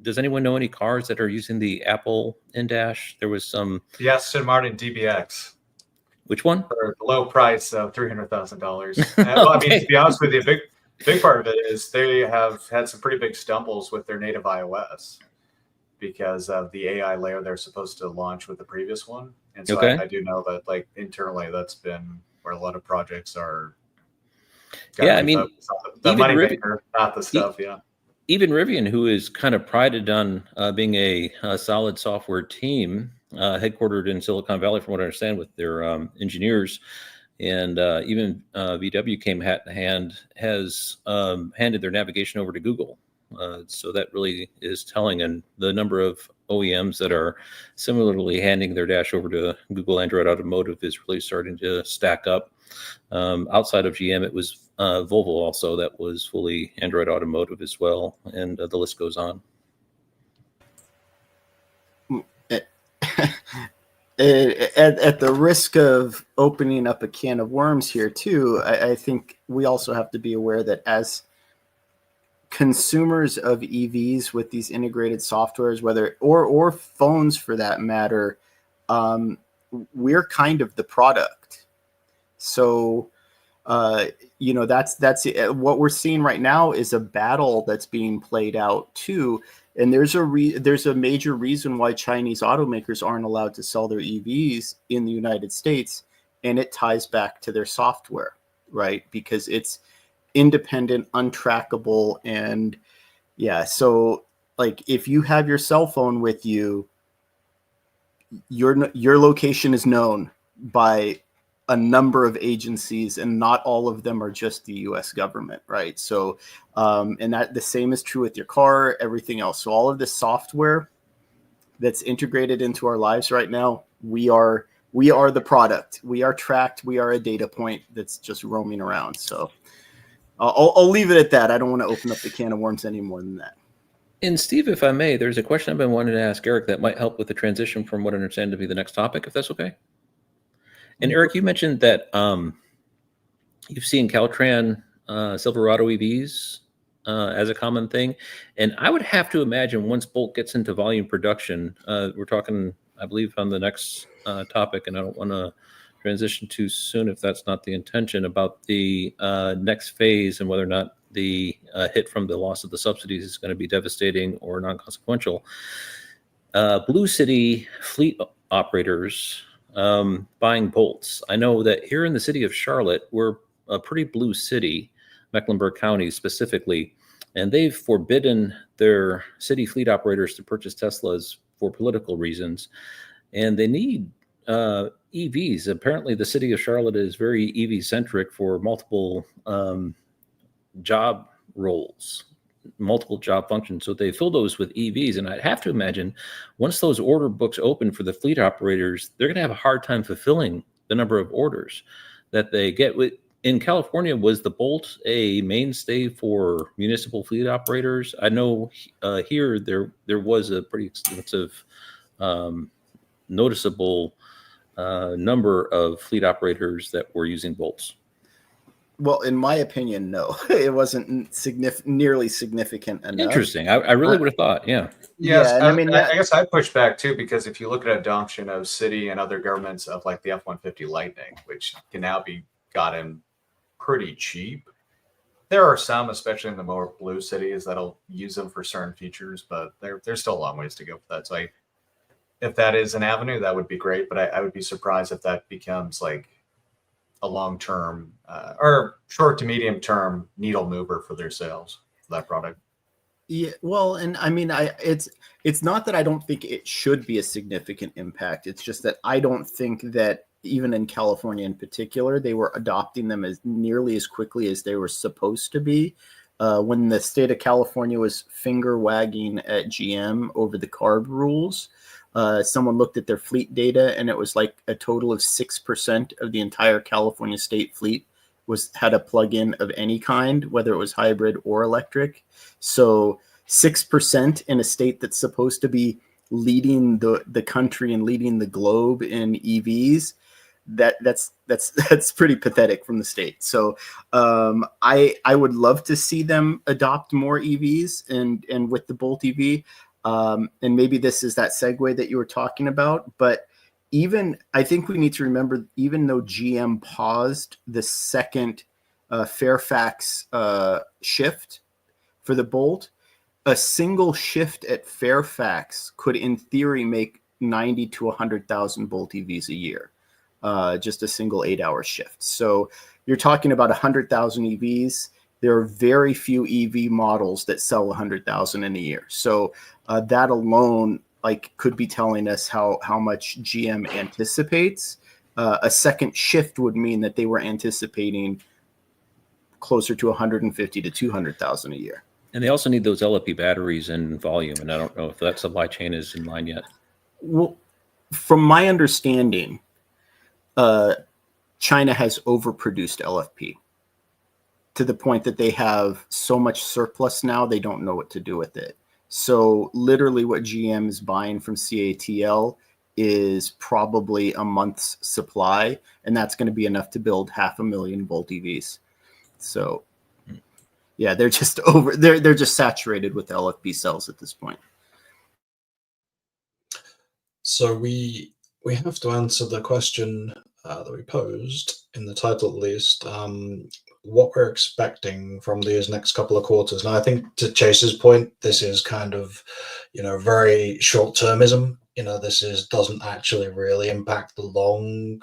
Does anyone know any cars that are using the Apple in-dash? There was some.
The Aston Martin DBX.
Which one?
For the low price of $300,000. Well, I mean, to be honest with you, a big part of it is they have had some pretty big stumbles with their native iOS because of the AI layer they're supposed to launch with the previous one. And so I do know that, like, internally, that's been where a lot of projects are.
Yeah, I mean,
the money maker, not the stuff. Yeah.
Even Rivian, who is kind of prided on being a solid software team, headquartered in Silicon Valley, from what I understand, with their engineers, and even VW came hat in hand, has handed their navigation over to Google. So that really is telling. And the number of OEMs that are similarly handing their dash over to Google Android Automotive is really starting to stack up. Outside of GM, it was Volvo also that was fully Android Automotive as well, and the list goes on.
At the risk of opening up a can of worms here too, I think we also have to be aware that as consumers of EVs with these integrated softwares, whether or phones for that matter, we're kind of the product. So that's what we're seeing right now is a battle that's being played out too. And there's a major reason why Chinese automakers aren't allowed to sell their EVs in the United States, and it ties back to their software, right? Because it's independent, untrackable, and so like if you have your cell phone with you, your location is known by a number of agencies, and not all of them are just the US government, right? So, and that the same is true with your car, everything else. So all of this software that's integrated into our lives right now, we are the product. We are tracked. We are a data point that's just roaming around. So I'll leave it at that. I don't want to open up the can of worms any more than that.
And Steve, if I may, there's a question I've been wanting to ask Eric that might help with the transition from what I understand to be the next topic, if that's okay. And Eric, you mentioned that you've seen Caltran Silverado EVs as a common thing. And I would have to imagine once Bolt gets into volume production, we're talking, I believe, on the next topic, and I don't want to transition too soon if that's not the intention, about the next phase and whether or not the hit from the loss of the subsidies is going to be devastating or non-consequential. Blue City fleet operators buying Bolts. I know that here in the city of Charlotte, we're a pretty blue city, Mecklenburg County specifically, and they've forbidden their city fleet operators to purchase Teslas for political reasons, and they need EVs. Apparently, the city of Charlotte is very EV-centric for multiple job roles, multiple job functions. So they fill those with EVs, and I'd have to imagine once those order books open for the fleet operators, they're going to have a hard time fulfilling the number of orders that they get. In California, was the Bolt a mainstay for municipal fleet operators? I know here there was a pretty extensive, noticeable number of fleet operators that were using Bolts.
Well, in my opinion, no, it wasn't nearly significant enough.
Interesting. I really would have thought, yeah.
Yes,
Yeah, and I mean,
I guess I push back too, because if you look at adoption of city and other governments of like the F-150 Lightning, which can now be gotten pretty cheap, there are some, especially in the more blue cities, that'll use them for certain features, but there's still a long ways to go for that. So if that is an avenue, that would be great, but I would be surprised if that becomes like a long-term or short to medium-term needle mover for their sales for that product.
Yeah, well, and I mean, it's not that I don't think it should be a significant impact. It's just that I don't think that even in California in particular, they were adopting them as nearly as quickly as they were supposed to be. When the state of California was finger wagging at GM over the CARB rules, someone looked at their fleet data, and it was like a total of 6% of the entire California state fleet had a plug-in of any kind, whether it was hybrid or electric. So 6% in a state that's supposed to be leading the country and leading the globe in EVs, that's pretty pathetic from the state. So I would love to see them adopt more EVs and with the Bolt EV. And maybe this is that segue that you were talking about, but I think we need to remember, even though GM paused the second Fairfax shift for the Bolt, a single shift at Fairfax could, in theory, make 90 to 100,000 Bolt EVs a year, just a single 8-hour shift. So you're talking about 100,000 EVs. There are very few EV models that sell 100,000 in a year. So that alone could be telling us how much GM anticipates. A second shift would mean that they were anticipating closer to 150 to 200,000 a year.
And they also need those LFP batteries in volume, and I don't know if that supply chain is in line yet.
Well, from my understanding, China has overproduced LFP to the point that they have so much surplus now, they don't know what to do with it. So literally what GM is buying from CATL is probably a month's supply, and that's going to be enough to build 500,000 Bolt EVs. So yeah, they're just they're just saturated with LFP cells at this point.
So we have to answer the question that we posed in the title, at least, what we're expecting from these next couple of quarters. Now, I think to Chase's point, this is kind of, very short-termism. This doesn't actually really impact the long-term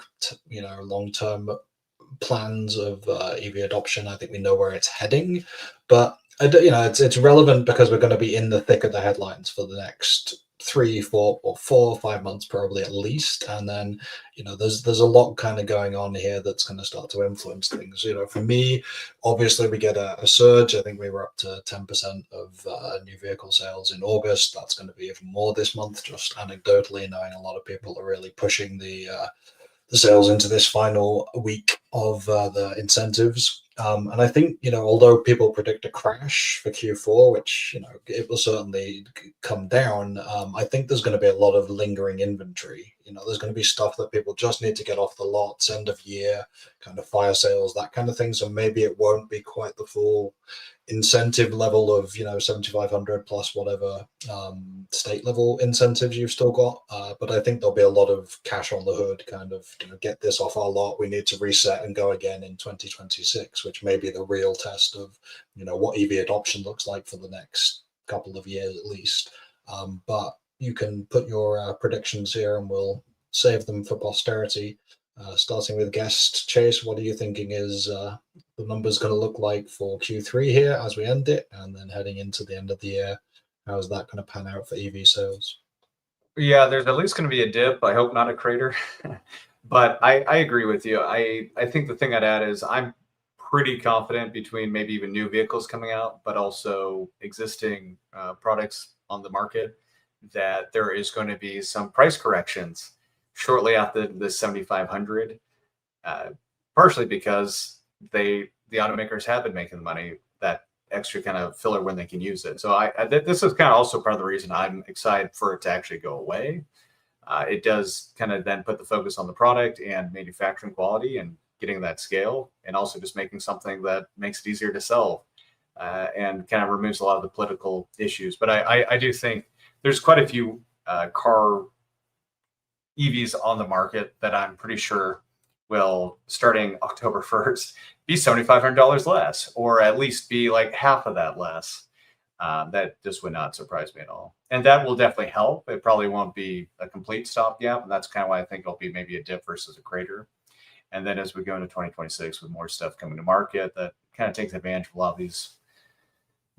plans of EV adoption. I think we know where it's heading, but it's relevant because we're going to be in the thick of the headlines for the next 3, 4 or 5 months, probably at least. And then, there's a lot kind of going on here that's going to start to influence things. For me, obviously we get a surge. I think we were up to 10% of new vehicle sales in August. That's going to be even more this month, just anecdotally, knowing a lot of people are really pushing the sales into this final week of the incentives. And I think, although people predict a crash for Q4, which, it will certainly come down, I think there's going to be a lot of lingering inventory. There's going to be stuff that people just need to get off the lots, end of year, kind of fire sales, that kind of thing. So maybe it won't be quite the full incentive level of 7,500 plus whatever state level incentives you've still got, but I think there'll be a lot of cash on the hood, kind of get this off our lot, we need to reset and go again in 2026, which may be the real test of what EV adoption looks like for the next couple of years at least. But you can put your predictions here and we'll save them for posterity. Starting with guest Chase, what are you thinking is the numbers going to look like for Q3 here as we end it, and then heading into the end of the year? How is that going to pan out for EV sales?
Yeah, there's at least going to be a dip. I hope not a crater. But I agree with you. I think the thing I'd add is I'm pretty confident between maybe even new vehicles coming out, but also existing products on the market, that there is going to be some price corrections shortly after the 7,500, partially because the automakers have been making the money, that extra kind of filler when they can use it. So this is kind of also part of the reason I'm excited for it to actually go away. It does kind of then put the focus on the product and manufacturing quality and getting that scale, and also just making something that makes it easier to sell and kind of removes a lot of the political issues. But I do think there's quite a few car EVs on the market that I'm pretty sure will, starting October 1st, be $7,500 less, or at least be like half of that less. That just would not surprise me at all. And that will definitely help. It probably won't be a complete stopgap. And that's kind of why I think it'll be maybe a dip versus a crater. And then as we go into 2026 with more stuff coming to market, that kind of takes advantage of a lot of these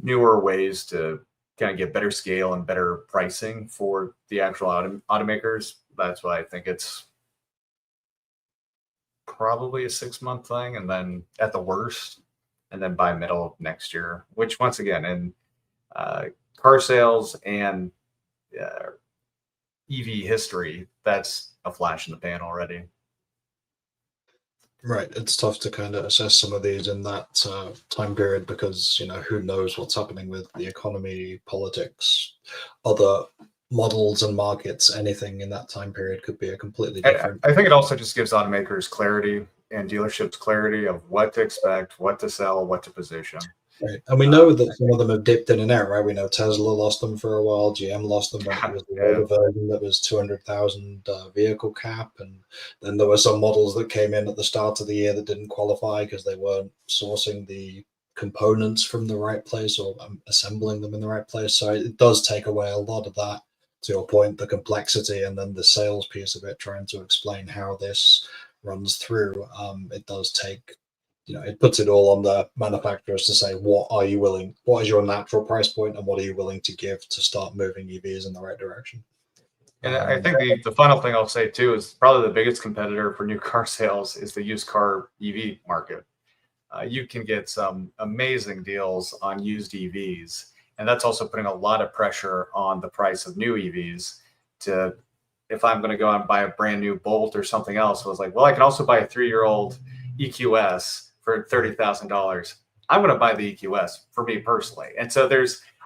newer ways to kind of get better scale and better pricing for the actual automakers. That's why I think it's probably a 6-month thing, and then at the worst, and then by middle of next year, which once again, in car sales and EV history, that's a flash in the pan already.
Right, it's tough to kind of assess some of these in that time period because who knows what's happening with the economy, politics, other models and markets. Anything in that time period could be a completely different.
I think it also just gives automakers clarity and dealerships clarity of what to expect, what to sell, what to position.
Right. And we know that some of them have dipped in and out, right? We know Tesla lost them for a while. GM lost them when it was the older version that was 200,000 vehicle cap. And then there were some models that came in at the start of the year that didn't qualify because they weren't sourcing the components from the right place or assembling them in the right place. So it does take away a lot of that, to your point, the complexity and then the sales piece of it, trying to explain how this runs through. It does take, it puts it all on the manufacturers to say, what is your natural price point, and what are you willing to give to start moving EVs in the right direction?
And I think the final thing I'll say too is probably the biggest competitor for new car sales is the used car EV market. You can get some amazing deals on used EVs, and that's also putting a lot of pressure on the price of new EVs. If I'm going to go out and buy a brand new Bolt or something else, I was like, well, I can also buy a 3-year-old EQS for $30,000. I'm going to buy the EQS for me personally. And so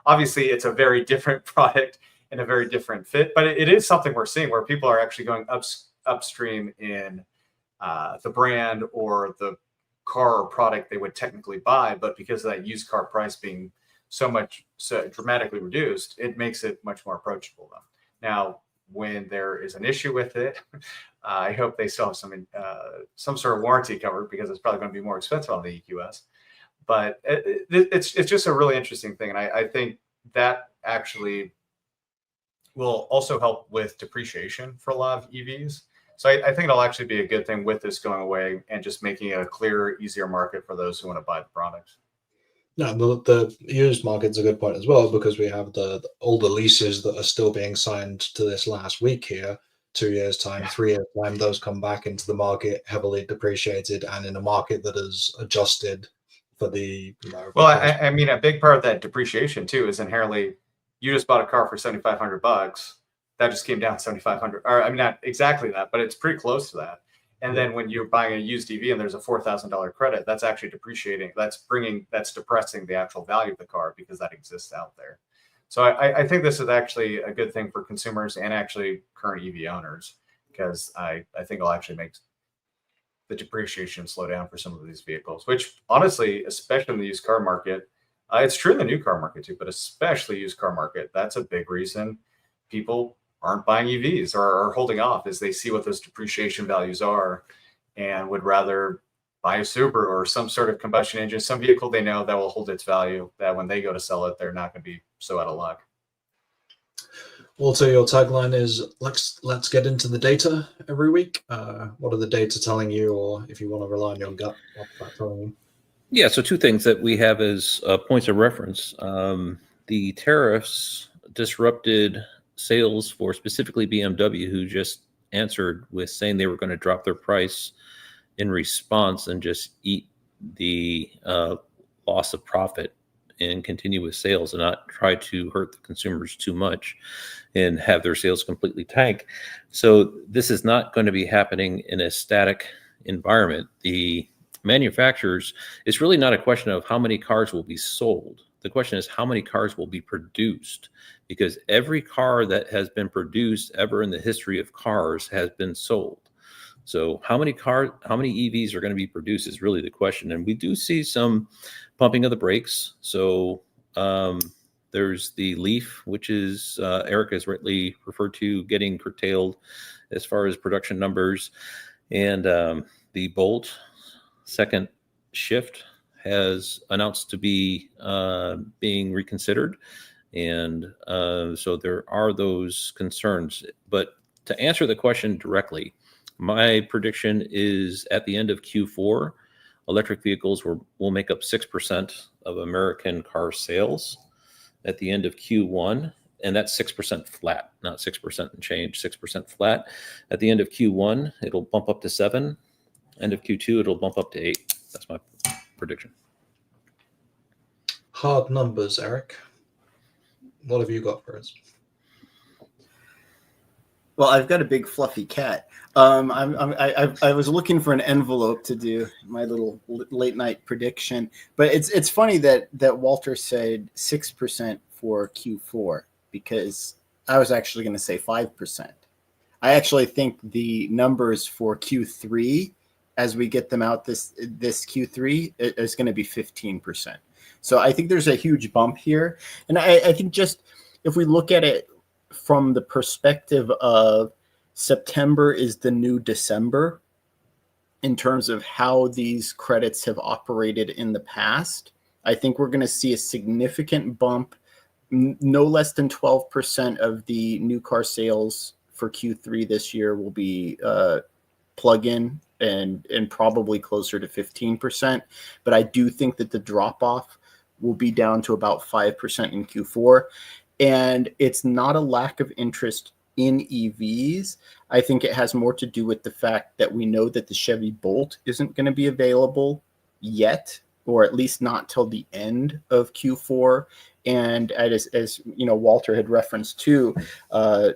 obviously it's a very different product and a very different fit, but it is something we're seeing where people are actually going upstream in the brand or the car or product they would technically buy, but because of that used car price being so dramatically reduced, it makes it much more approachable though. Now, when there is an issue with it, I hope they still have some sort of warranty covered, because it's probably going to be more expensive on the EQS. But it's just a really interesting thing, and I think that actually will also help with depreciation for a lot of EVs. So I think it'll actually be a good thing with this going away and just making it a clearer, easier market for those who want to buy the products.
Yeah, the used market's a good point as well, because we have the older leases that are still being signed to this last week here. 2 years time, 3 years time, those come back into the market heavily depreciated and in a market that is adjusted for the.
Well, I mean, a big part of that depreciation too is inherently, you just bought a car for $7,500. That just came down $7,500, or I mean, not exactly that, but it's pretty close to that. And then when you're buying a used EV and there's a $4,000 credit, that's actually depreciating. That's depressing the actual value of the car because that exists out there. So I think this is actually a good thing for consumers and actually current EV owners, because I think it'll actually make the depreciation slow down for some of these vehicles, which honestly, especially in the used car market, it's true in the new car market too, but especially used car market, that's a big reason people aren't buying EVs or are holding off, as they see what those depreciation values are and would rather buy a Subaru or some sort of combustion engine, some vehicle they know that will hold its value, that when they go to sell it, they're not going to be so out of luck.
Walter, your tagline is let's get into the data every week. What are the data telling you, or if you want to rely on your gut, what's that telling you?
Yeah, so two things that we have as points of reference. The tariffs disrupted sales for specifically BMW, who just answered with saying they were going to drop their price in response and just eat the loss of profit and continue with sales and not try to hurt the consumers too much and have their sales completely tank. So this is not going to be happening in a static environment. The manufacturers, it's really not a question of how many cars will be sold. The question is how many cars will be produced, because every car that has been produced ever in the history of cars has been sold. So how many EVs are going to be produced is really the question. And we do see some pumping of the brakes. So there's the Leaf, which is Eric has rightly referred to, getting curtailed as far as production numbers. And the Bolt second shift has announced to be being reconsidered. And so there are those concerns. But to answer the question directly, my prediction is at the end of Q4, electric vehicles will make up 6% of American car sales. At the end of Q1, and that's 6% flat, not 6% and change, 6% flat. At the end of Q1, it'll bump up to 7. End of Q2, it'll bump up to 8. That's my prediction.
Hard numbers, Eric. What have you got for us?
Well, I've got a big fluffy cat. I was looking for an envelope to do my little late night prediction, but it's funny that Walter said 6% for Q4, because I was actually going to say 5%. I actually think the numbers for Q3, as we get them out this Q3, is going to be 15%. So I think there's a huge bump here, and I think just if we look at it from the perspective of September is the new December in terms of how these credits have operated in the past, I think we're going to see a significant bump. No less than 12% of the new car sales for Q3 this year will be plug-in, and probably closer to 15%. But I do think that the drop-off will be down to about 5% in Q4. And it's not a lack of interest in EVs. I think it has more to do with the fact that we know that the Chevy Bolt isn't going to be available yet, or at least not till the end of Q4. And as you know, Walter had referenced too,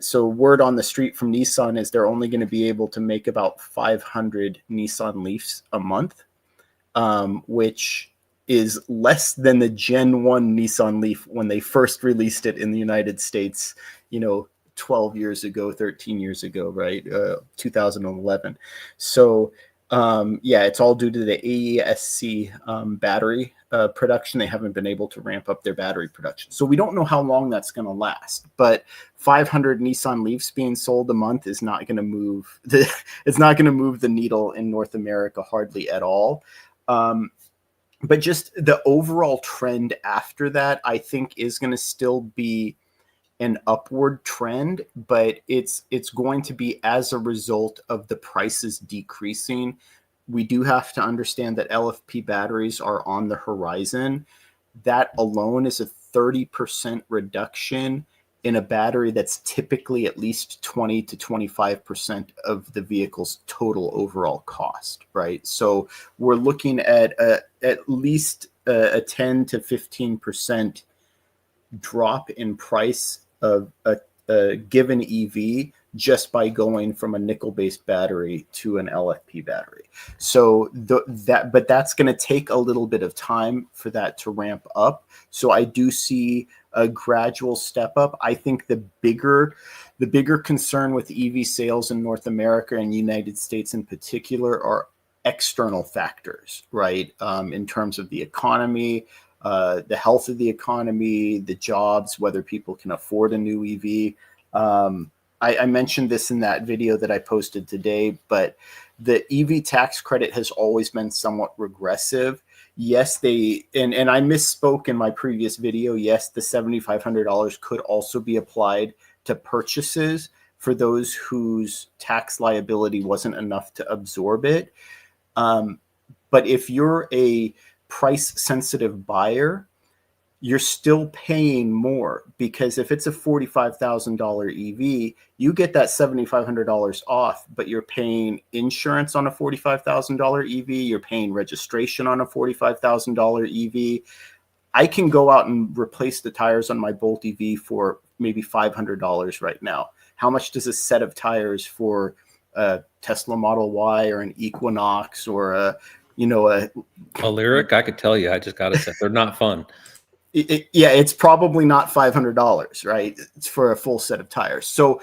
so word on the street from Nissan is they're only going to be able to make about 500 Nissan Leafs a month, which is less than the Gen 1 Nissan Leaf when they first released it in the United States, 12 years ago, 13 years ago, right? 2011. So, it's all due to the AESC battery production. They haven't been able to ramp up their battery production. So we don't know how long that's going to last, but 500 Nissan Leafs being sold a month is not going to move it's not going to move the needle in North America hardly at all. But just the overall trend after that, I think, is going to still be an upward trend, but it's going to be as a result of the prices decreasing. We do have to understand that LFP batteries are on the horizon. That alone is a 30% reduction in a battery that's typically at least 20 to 25% of the vehicle's total overall cost, right? So we're looking at least a 10 to 15% drop in price of a given EV just by going from a nickel-based battery to an LFP battery. So but that's going to take a little bit of time for that to ramp up. So I do see a gradual step up. I think the bigger concern with EV sales in North America and United States in particular are external factors, right? In terms of the economy, the health of the economy, the jobs, whether people can afford a new EV. I mentioned this in that video that I posted today, but the EV tax credit has always been somewhat regressive. Yes, and I misspoke in my previous video. Yes, the $7,500 could also be applied to purchases for those whose tax liability wasn't enough to absorb it. But if you're a price-sensitive buyer, you're still paying more, because if it's a $45,000 EV, you get that $7,500 off, but you're paying insurance on a $45,000 EV, you're paying registration on a $45,000 EV. I can go out and replace the tires on my Bolt EV for maybe $500 right now. How much does a set of tires for a Tesla Model Y or an Equinox or a
Lyric? I could tell you, I just got to say, they're not fun.
It's probably not $500, right? It's for a full set of tires. So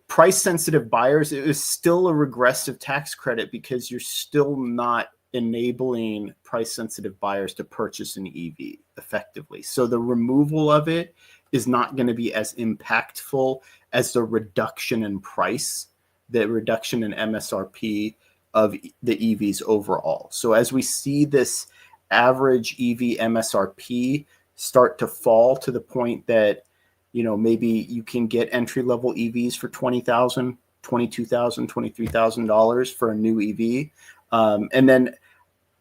price-sensitive buyers, it is still a regressive tax credit because you're still not enabling price-sensitive buyers to purchase an EV effectively. So the removal of it is not going to be as impactful as the reduction in price, the reduction in MSRP of the EVs overall. So as we see this average EV MSRP start to fall to the point that, maybe you can get entry-level EVs for $20,000, $22,000, $23,000 for a new EV. And then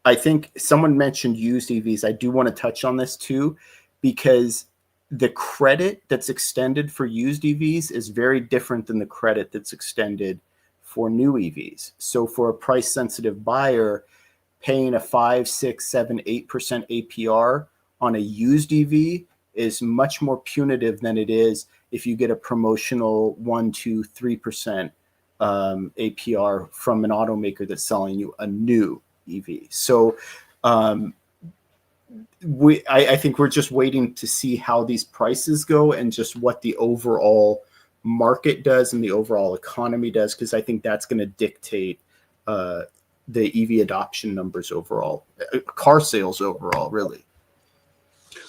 I think someone mentioned used EVs. I do want to touch on this too, because the credit that's extended for used EVs is very different than the credit that's extended for new EVs. So for a price-sensitive buyer, paying a 5, 6, 7, 8% APR on a used EV is much more punitive than it is if you get a promotional 1, 2, 3% APR from an automaker that's selling you a new EV. So I think we're just waiting to see how these prices go and just what the overall market does and the overall economy does, because I think that's going to dictate the EV adoption numbers overall, car sales overall, really.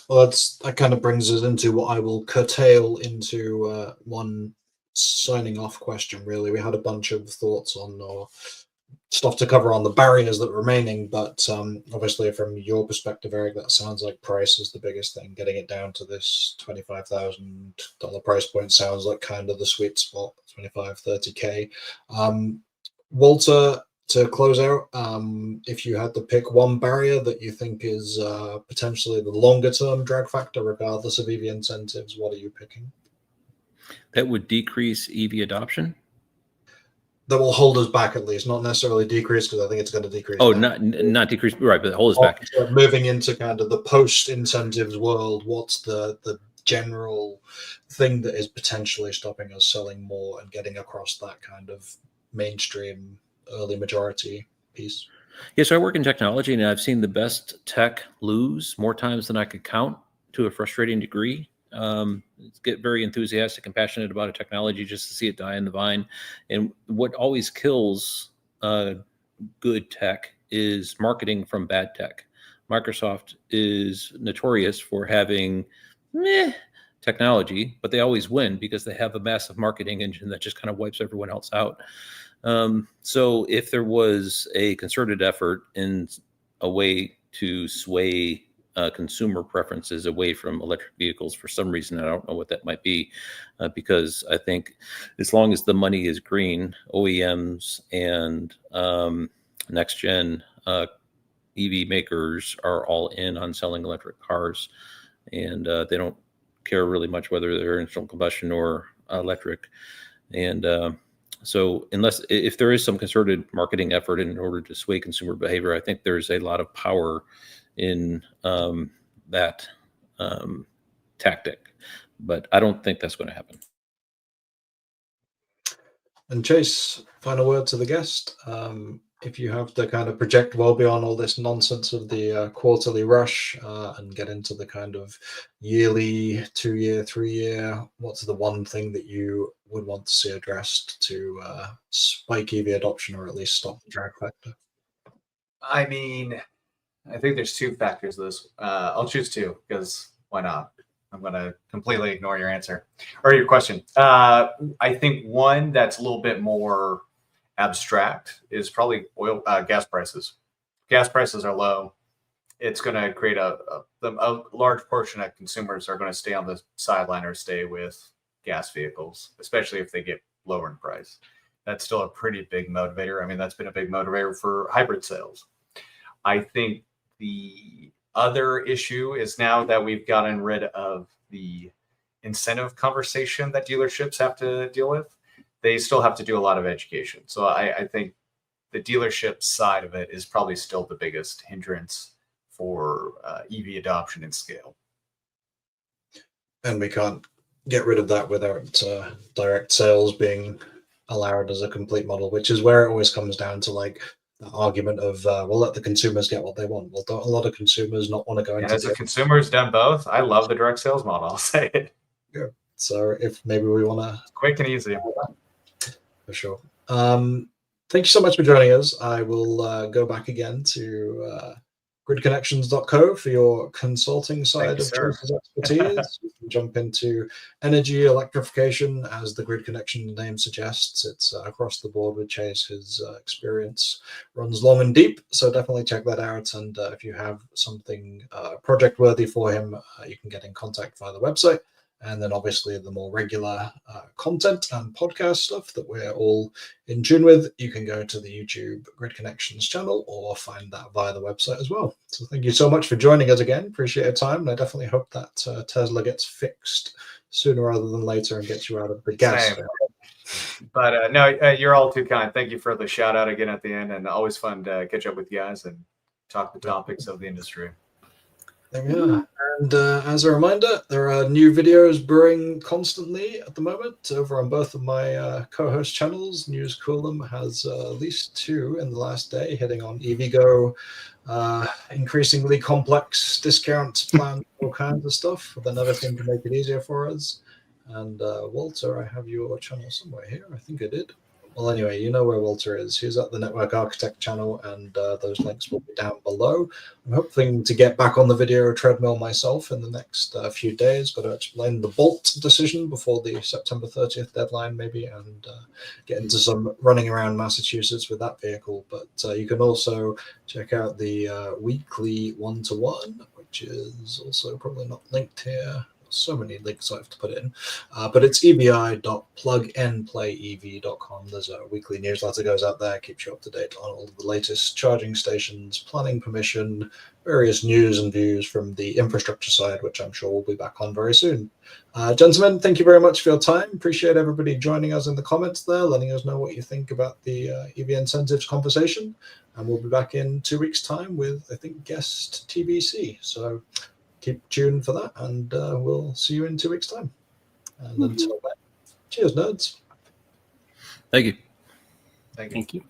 Well, that kind of brings us into what I will curtail into one signing off question, really. We had a bunch of thoughts on or stuff to cover on the barriers that are remaining, but obviously from your perspective, Eric, that sounds like price is the biggest thing. Getting it down to this $25,000 price point sounds like kind of the sweet spot, 25, 30K. Walter, to close out, if you had to pick one barrier that you think is potentially the longer term drag factor, regardless of EV incentives, what are you picking?
That would decrease EV adoption?
That will hold us back, at least, not necessarily decrease, because I think it's going to decrease.
Oh, not decrease, right, but hold us back.
Moving into kind of the post-incentives world, what's the general thing that is potentially stopping us selling more and getting across that kind of mainstream early majority piece?
Yeah, so I work in technology, and I've seen the best tech lose more times than I could count, to a frustrating degree. Get very enthusiastic and passionate about a technology just to see it die in the vine. And what always kills good tech is marketing from bad tech. Microsoft is notorious for having technology, but they always win because they have a massive marketing engine that just kind of wipes everyone else out. So if there was a concerted effort in a way to sway consumer preferences away from electric vehicles for some reason, I don't know what that might be, because I think as long as the money is green, OEMs and next gen EV makers are all in on selling electric cars, and they don't care really much whether they're internal combustion or electric. And so if there is some concerted marketing effort in order to sway consumer behavior, I think there's a lot of power in that tactic, but I don't think that's going to happen.
And Chase, final word to the guest. If you have to kind of project well beyond all this nonsense of the quarterly rush and get into the kind of yearly, 2-year, 3-year, what's the one thing that you would want to see addressed to spike EV adoption or at least stop the drag factor?
I mean, I think there's two factors to this. I'll choose two because why not? I'm going to completely ignore your answer or your question. I think one that's a little bit more abstract is probably gas prices. Gas prices are low. It's going to create a large portion of consumers are going to stay on the sideline or stay with gas vehicles, especially if they get lower in price. That's still a pretty big motivator. I mean, that's been a big motivator for hybrid sales. I think the other issue is now that we've gotten rid of the incentive conversation that dealerships have to deal with, they still have to do a lot of education. So I think the dealership side of it is probably still the biggest hindrance for EV adoption and scale.
And we can't get rid of that without direct sales being allowed as a complete model, which is where it always comes down to like the argument of we'll let the consumers get what they want. Well, don't a lot of consumers not want to go into
as a consumer's done both. I love the direct sales model. I'll say it.
Yeah. So if maybe we want to
quick and easy.
For sure. Thank you so much for joining us. I will go back again to gridconnections.co for your consulting side of Chase's expertise. You can jump into energy electrification, as the Grid Connection name suggests. It's across the board with Chase. His experience runs long and deep, so definitely check that out. And if you have something project worthy for him, you can get in contact via the website. And then obviously the more regular content and podcast stuff that we're all in tune with, you can go to the YouTube Grid Connections channel or find that via the website as well. So thank you so much for joining us again. Appreciate your time. And I definitely hope that Tesla gets fixed sooner rather than later and gets you out of the gas.
But no, you're all too kind. Thank you for the shout out again at the end, and always fun to catch up with you guys and talk the topics of the industry.
There we are. And as a reminder, there are new videos brewing constantly at the moment over on both of my co-host channels. News Coolum has at least 2 in the last day, hitting on EVgo, increasingly complex discount plans, all kinds of stuff, with another thing to make it easier for us. And Walter, I have your channel somewhere here. I think I did. Well, anyway, you know where Walter is. He's at the Network Architect channel, and those links will be down below. I'm hoping to get back on the video treadmill myself in the next few days. Got to explain the Bolt decision before the September 30th deadline, maybe, and get into some running around Massachusetts with that vehicle. But you can also check out the weekly 1-to-1, which is also probably not linked here. So many links I have to put in, but it's ebi.plugandplayev.com. There's a weekly newsletter goes out there, keeps you up to date on all of the latest charging stations, planning permission, various news and views from the infrastructure side, which I'm sure we'll be back on very soon. Gentlemen, thank you very much for your time. Appreciate everybody joining us in the comments there, letting us know what you think about the EV incentives conversation, and we'll be back in 2 weeks' time with, I think, guest TBC. So keep tuned for that, and we'll see you in 2 weeks' time. And until then, cheers, nerds.
Thank you.
Thank you.
Thank you.